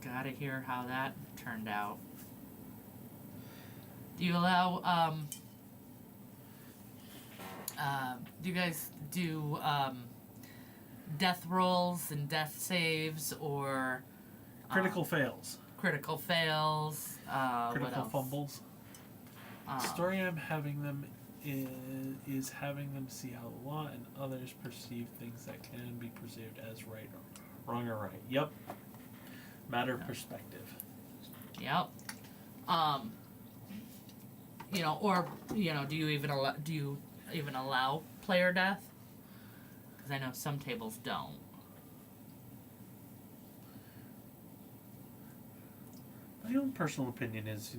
Gotta hear how that turned out. Do you allow, do you guys do, death rolls and death saves, or... Critical fails. Critical fails, what Critical else? fumbles. The story I'm having them is having them see how the law and others perceive things that can be perceived as right or wrong or right. Yep. Matter of perspective. Yep. Or do you even allow player death? Because I know some tables don't. My own personal opinion is,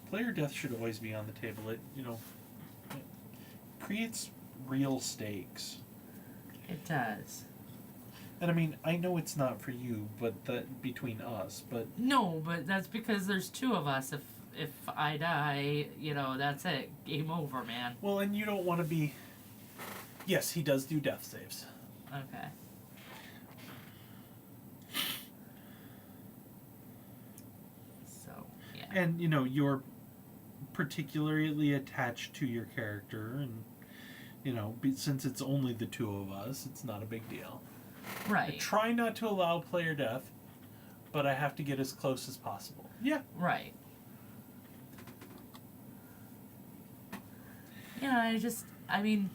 player death should always be on the table. It creates real stakes. It does. And I mean, I know it's not for you, but that between us, but No, but that's because there's two of us. If I die, that's it. Game over, man. well, and you don't want to be. Yes, he does do death saves. Okay. So, yeah. And you're particularly attached to your character, and since it's only the two of us, it's not a big deal. I Right. try not to allow player death, but I have to get as close as possible. Yeah. Right. I mean,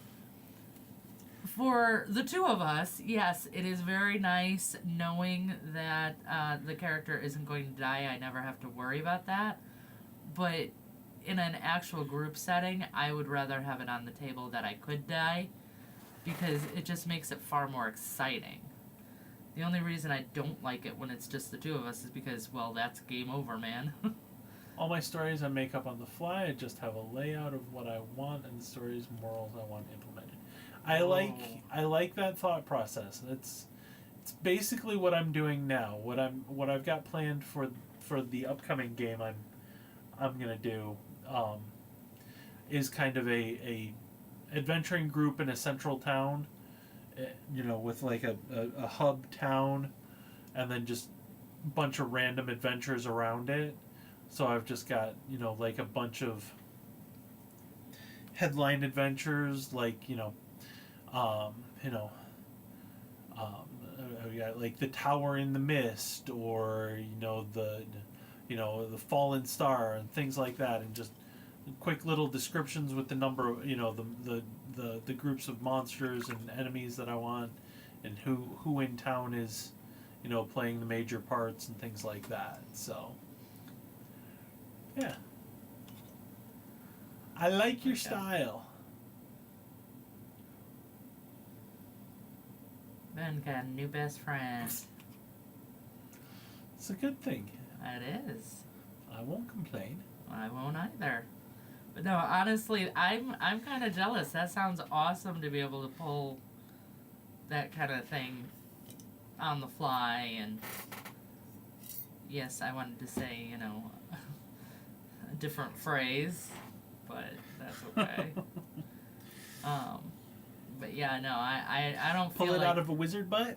for the two of us, yes, it is very nice knowing that the character isn't going to die. I never have to worry about that. But in an actual group setting, I would rather have it on the table that I could die, because it just makes it far more exciting. The only reason I don't like it when it's just the two of us is because, well, that's game over, man. All my stories I make up on the fly. I just have a layout of what I want and the stories, morals I want implemented. I like that thought process. It's basically what I'm doing now. What I've got planned for the upcoming game I'm gonna do is kind of a adventuring group in a central town, with like a hub town, and then just a bunch of random adventures around it. So I've just got like a bunch of headline adventures, like we got like the Tower in the Mist, or the Fallen Star and things like that, and just quick little descriptions with the number of the groups of monsters and enemies that I want, and who in town is playing the major parts and things like that. So yeah, I like your style. Ben got a new best friend. It's a good thing. It is. I won't complain. I won't either. But no, honestly, I'm kind of jealous. That sounds awesome to be able to pull that kind of thing on the fly. And yes, I wanted to say, a different phrase, but that's okay. But yeah, no, I don't feel Pull it like, out of a wizard butt.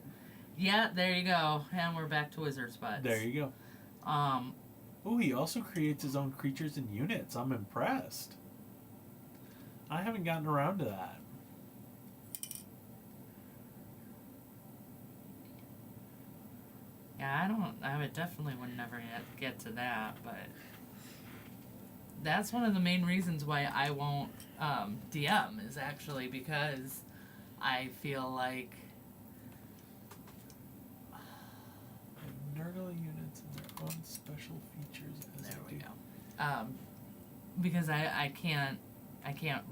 yeah, there you go, and we're back to wizard's butts. There you go. Oh, he also creates his own creatures and units. I'm impressed. I haven't gotten around to that. Yeah, I would definitely would never get to that, but that's one of the main reasons why I won't DM, is actually because I feel like Nurgle units and their own special features. there we go. Because I can't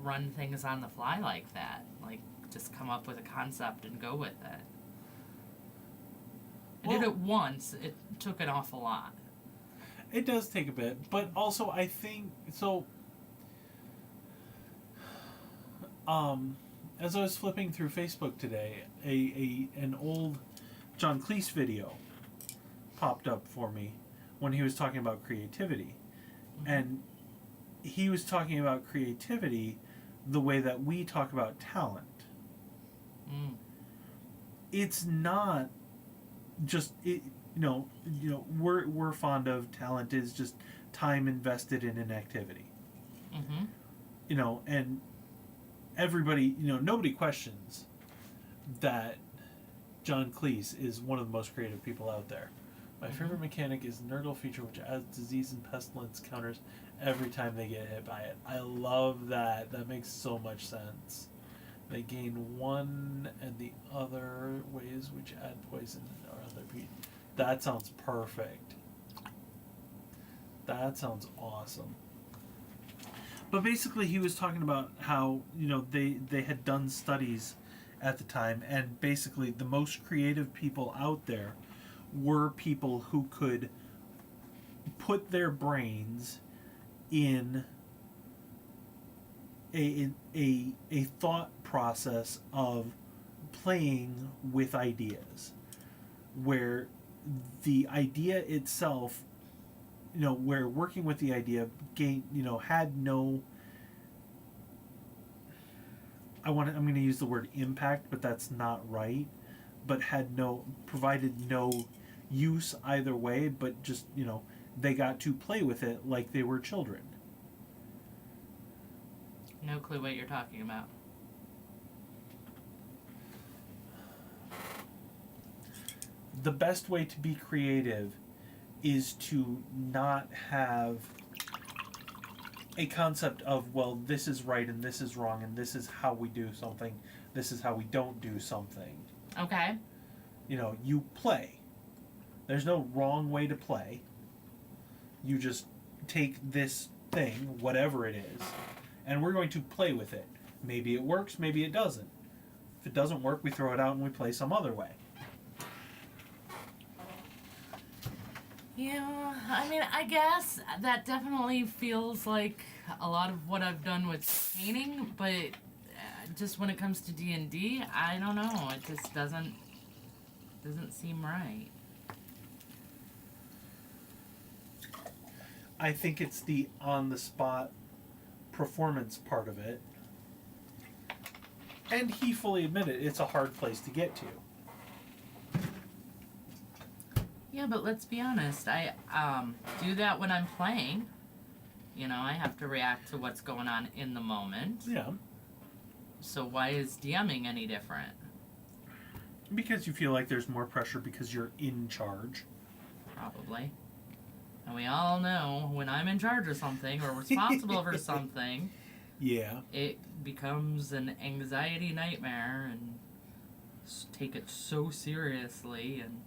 run things on the fly like that. Like, just come up with a concept and go with it. I did it once. It took an awful lot. It does take a bit, but also I think so. As I was flipping through Facebook today, an old John Cleese video popped up for me when he was talking about creativity, and he was talking about creativity the way that we talk about talent. It's not just it. We're fond of talent is just time invested in an activity. And everybody, nobody questions that John Cleese is one of the most creative people out there. My favorite mechanic is Nurgle feature, which adds disease and pestilence counters every time they get hit by it. I love that. That makes so much sense. They gain one and the other ways which add poison or other people. That sounds perfect. That sounds awesome. But basically he was talking about how, they had done studies at the time, and basically the most creative people out there were people who could put their brains in a thought process of playing with ideas. where the idea itself, where working with the idea had no. I'm going to use the word impact, but that's not right. But provided no use either way, but just, they got to play with it like they were children. No clue what you're talking about. The best way to be creative is to not have a concept of, well, this is right and this is wrong and this is how we do something, this is how we don't do something. Okay. You play. There's no wrong way to play. You just take this thing, whatever it is, and we're going to play with it. Maybe it works, maybe it doesn't. If it doesn't work, we throw it out and we play some other way. Yeah, I mean, I guess that definitely feels like a lot of what I've done with painting, but just when it comes to D&D, I don't know. It just doesn't seem right. I think it's the on-the-spot performance part of it. And he fully admitted it's a hard place to get to. Yeah, but let's be honest. I do that when I'm playing. I have to react to what's going on in the moment. Yeah. So why is DMing any different? Because you feel like there's more pressure because you're in charge. Probably. And we all know when I'm in charge of something or responsible for something, yeah, it becomes an anxiety nightmare and take it so seriously. And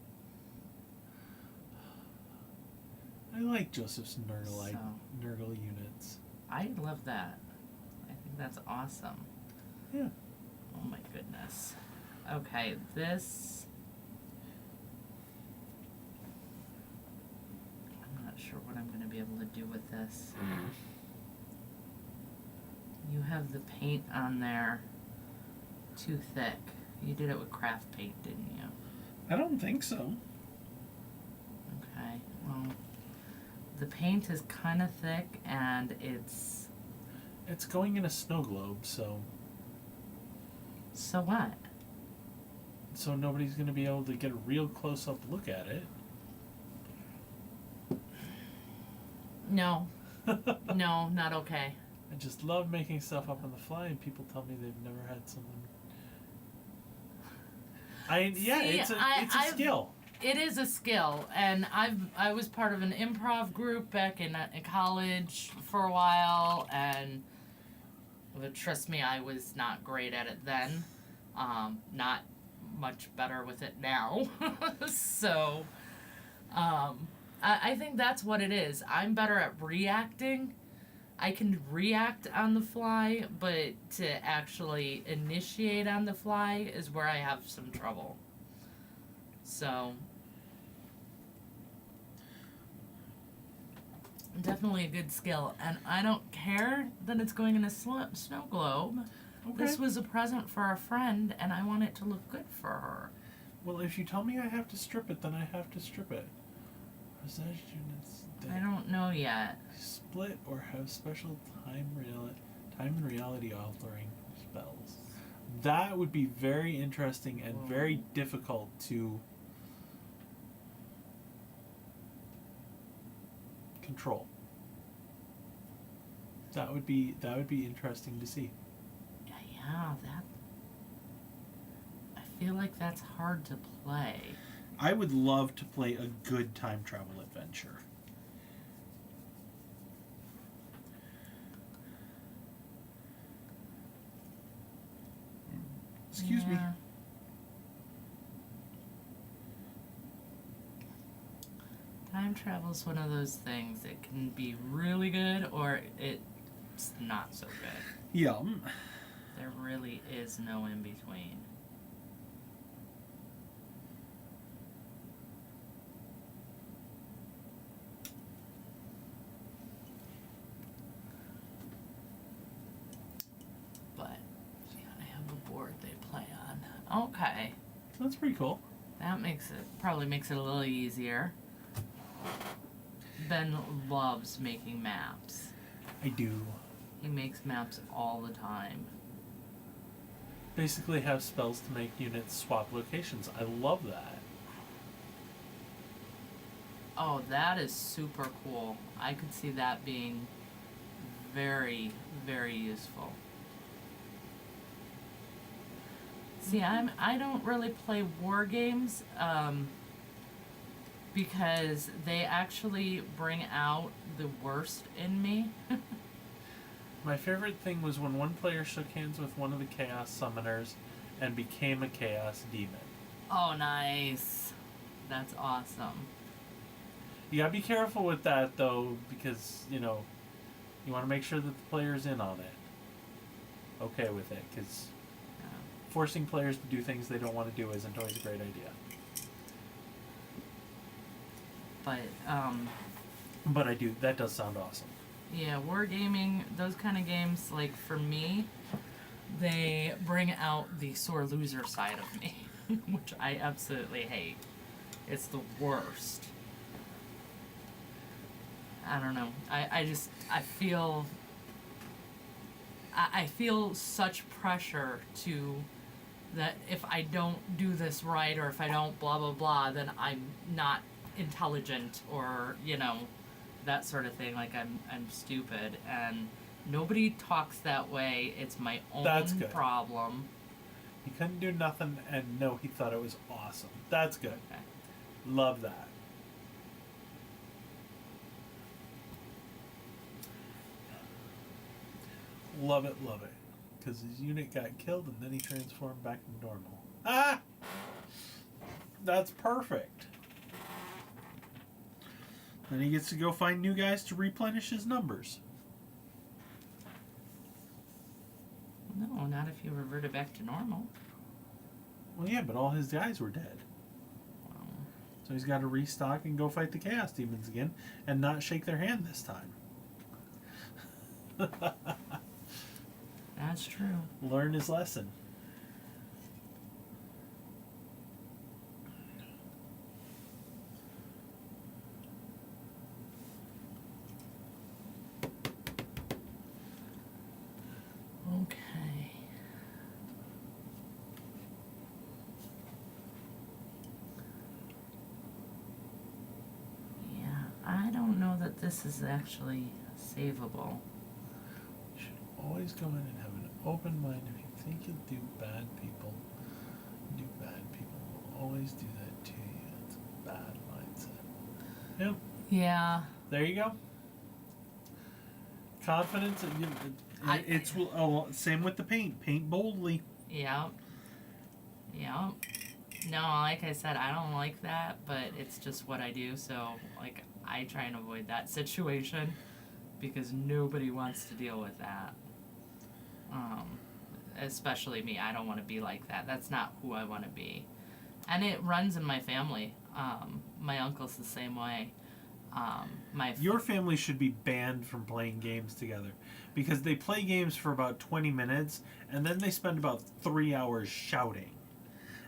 I like Joseph's Nurgle units. I love that. I think that's awesome. Yeah. Oh my goodness. Okay, this... I'm not sure what I'm going to be able to do with this. You have the paint on there too thick. You did it with craft paint, didn't you? I don't think so. Okay, well, the paint is kind of thick and it's... It's going in a snow globe, so... So what? So nobody's going to be able to get a real close-up look at it. No. No, not okay. I just love making stuff up on the fly, and people tell me they've never had someone... it's a skill. It is a skill, and I was part of an improv group back in college for a while, and trust me, I was not great at it then. Not much better with it now. So, I think that's what it is. I'm better at reacting. I can react on the fly, but to actually initiate on the fly is where I have some trouble. So, definitely a good skill. And I don't care that it's going in a snow globe. Okay. This was a present for a friend, and I want it to look good for her. Well, if you tell me I have to strip it, then I have to strip it. Possession units. I don't know yet. Split or have special time and reality altering spells. That would be very interesting and very difficult to control. That would be interesting to see. Yeah, that... I feel like that's hard to play. I would love to play a good time travel adventure. Excuse me. Time travel is one of those things. It can be really good or it's not so good. Yeah. There really is no in between. But yeah, I have a board they play on. Okay. That's pretty cool. That probably makes it a little easier. Ben loves making maps. I do. He makes maps all the time. Basically have spells to make units swap locations. I love that. Oh, that is super cool. I could see that being very, very useful. See, I don't really play war games, because they actually bring out the worst in me. My favorite thing was when one player shook hands with one of the Chaos Summoners and became a Chaos Demon. Oh, nice. That's awesome. You gotta be careful with that, though, because, you know, you want to make sure that the player's in on it. Okay with it, because forcing players to do things they don't want to do isn't always a great idea. But I do. That does sound awesome. Yeah, wargaming, those kind of games, like, for me, they bring out the sore loser side of me, which I absolutely hate. It's the worst. I don't know. I feel such pressure to that if I don't do this right or if I don't blah blah blah, then I'm not intelligent or, you know, that sort of thing, like I'm stupid, and nobody talks that way. It's my own That's good. problem. He couldn't do nothing, and no, he thought it was awesome. That's good. Okay. Love that. Love it, love it. Because his unit got killed and then he transformed back to normal. Ah! That's perfect. Then he gets to go find new guys to replenish his numbers. No, not if you revert it back to normal. Well, yeah, but all his guys were dead. Well, So he's got to restock and go fight the Chaos Demons again and not shake their hand this time. that's true. Learn his lesson. Okay. Yeah, I don't know that this is actually savable. You should always go in and have an open mind. If you think you'll do bad, people will always do that to you. It's a bad mindset. Yep. Yeah. There you go. Confidence. It's same with the paint. Paint boldly. Yep. Yep. No, like I said, I don't like that, but it's just what I do. So, like, I try and avoid that situation because nobody wants to deal with that. Especially me. I don't want to be like that. That's not who I want to be. And it runs in my family. My uncle's the same way. Your family should be banned from playing games together because they play games for about 20 minutes and then they spend about 3 hours shouting.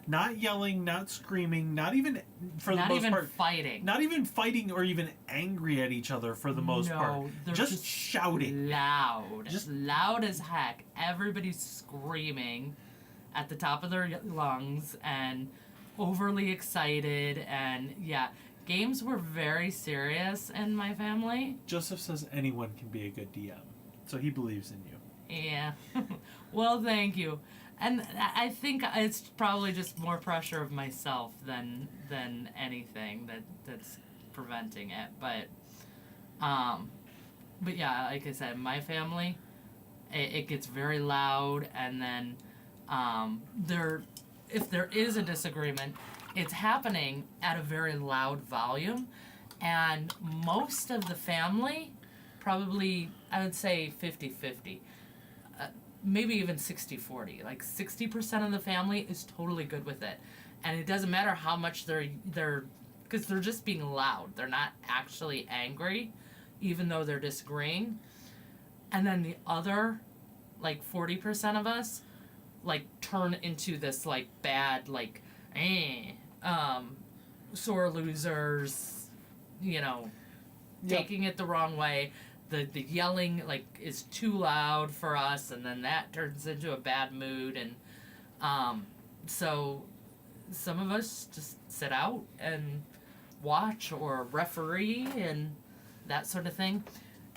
Not yelling, not screaming, not even for the most part. Not even fighting. Not even fighting or even angry at each other for the most part. They're just shouting. Loud. Just loud as heck. Everybody's screaming at the top of their lungs and overly excited, and yeah. Games were very serious in my family. Joseph says anyone can be a good DM, so he believes in you. Yeah. Well, thank you. And I think it's probably just more pressure of myself than anything that's preventing it. But yeah, like I said, my family, it gets very loud, and then if there is a disagreement, it's happening at a very loud volume, and most of the family, probably, I would say 50-50, maybe even 60-40. Like 60% of the family is totally good with it, and it doesn't matter how much they're because they're just being loud. They're not actually angry, even though they're disagreeing. And then the other, like 40% of us, like turn into this like bad like sore losers, you know, Yep. taking it the wrong way. The yelling like is too loud for us, and then that turns into a bad mood, and so some of us just sit out and watch or referee and that sort of thing.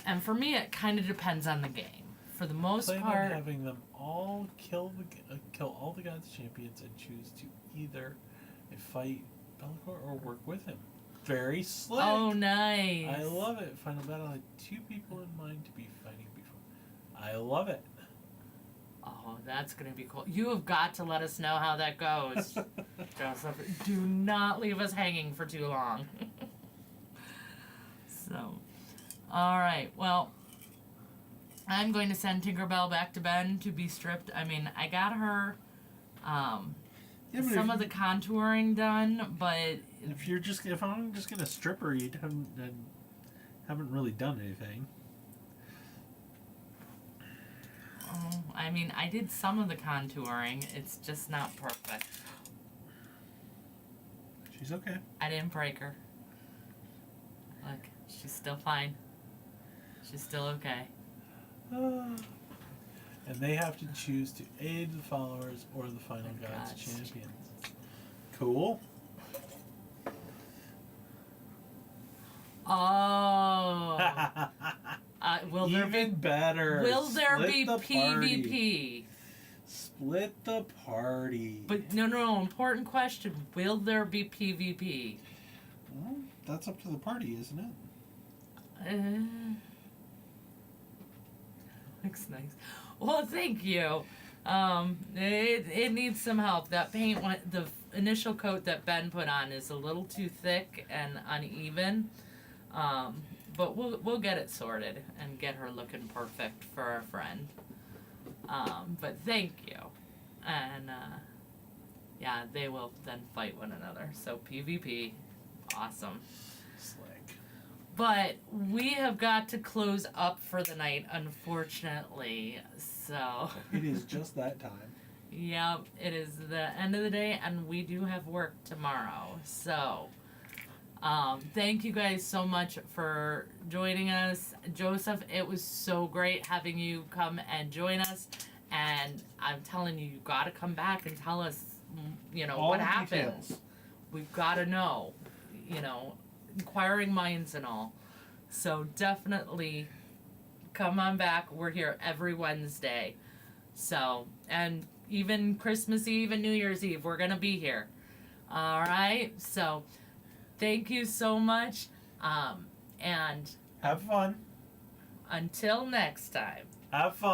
And for me, it kind of depends on the game. For the most Plan part, on having them all kill all the gods champions and choose to either fight Be'lakor or work with him. Very slick. oh nice. I love it. Final battle had 2 people in mind to be fighting before. I love it. Oh, that's gonna be cool. You have got to let us know how that goes, Joseph. Do not leave us hanging for too long. So, all right. Well, I'm going to send Tinkerbell back to Ben to be stripped. I mean, I got her some of the contouring done, but if I'm just gonna strip her, you haven't really done anything. I mean, I did some of the contouring. It's just not perfect. She's okay. I didn't break her. Look, she's still fine. She's still okay. And they have to choose to aid the followers or the final gods champions. Cool. Oh. Will there be Even better. Will there Split be the PvP? party. Split the party. But no, important question. Will there be PvP? Well, that's up to the party, isn't it? Looks nice. Well, thank you. It needs some help. That paint, the initial coat that Ben put on is a little too thick and uneven. But we'll get it sorted and get her looking perfect for our friend. But thank you. And yeah, they will then fight one another. So PvP, awesome. Slick. But we have got to close up for the night, unfortunately. So It is just that time. yep, it is the end of the day, and we do have work tomorrow. So thank you guys so much for joining us. Joseph, it was so great having you come and join us. And I'm telling you, you got to come back and tell us, All what the happens. details. We've got to know, inquiring minds and all. So definitely come on back. We're here every Wednesday. So, and even Christmas Eve and New Year's Eve, we're going to be here. All right. So thank you so much. And Have fun. until next time. Have fun.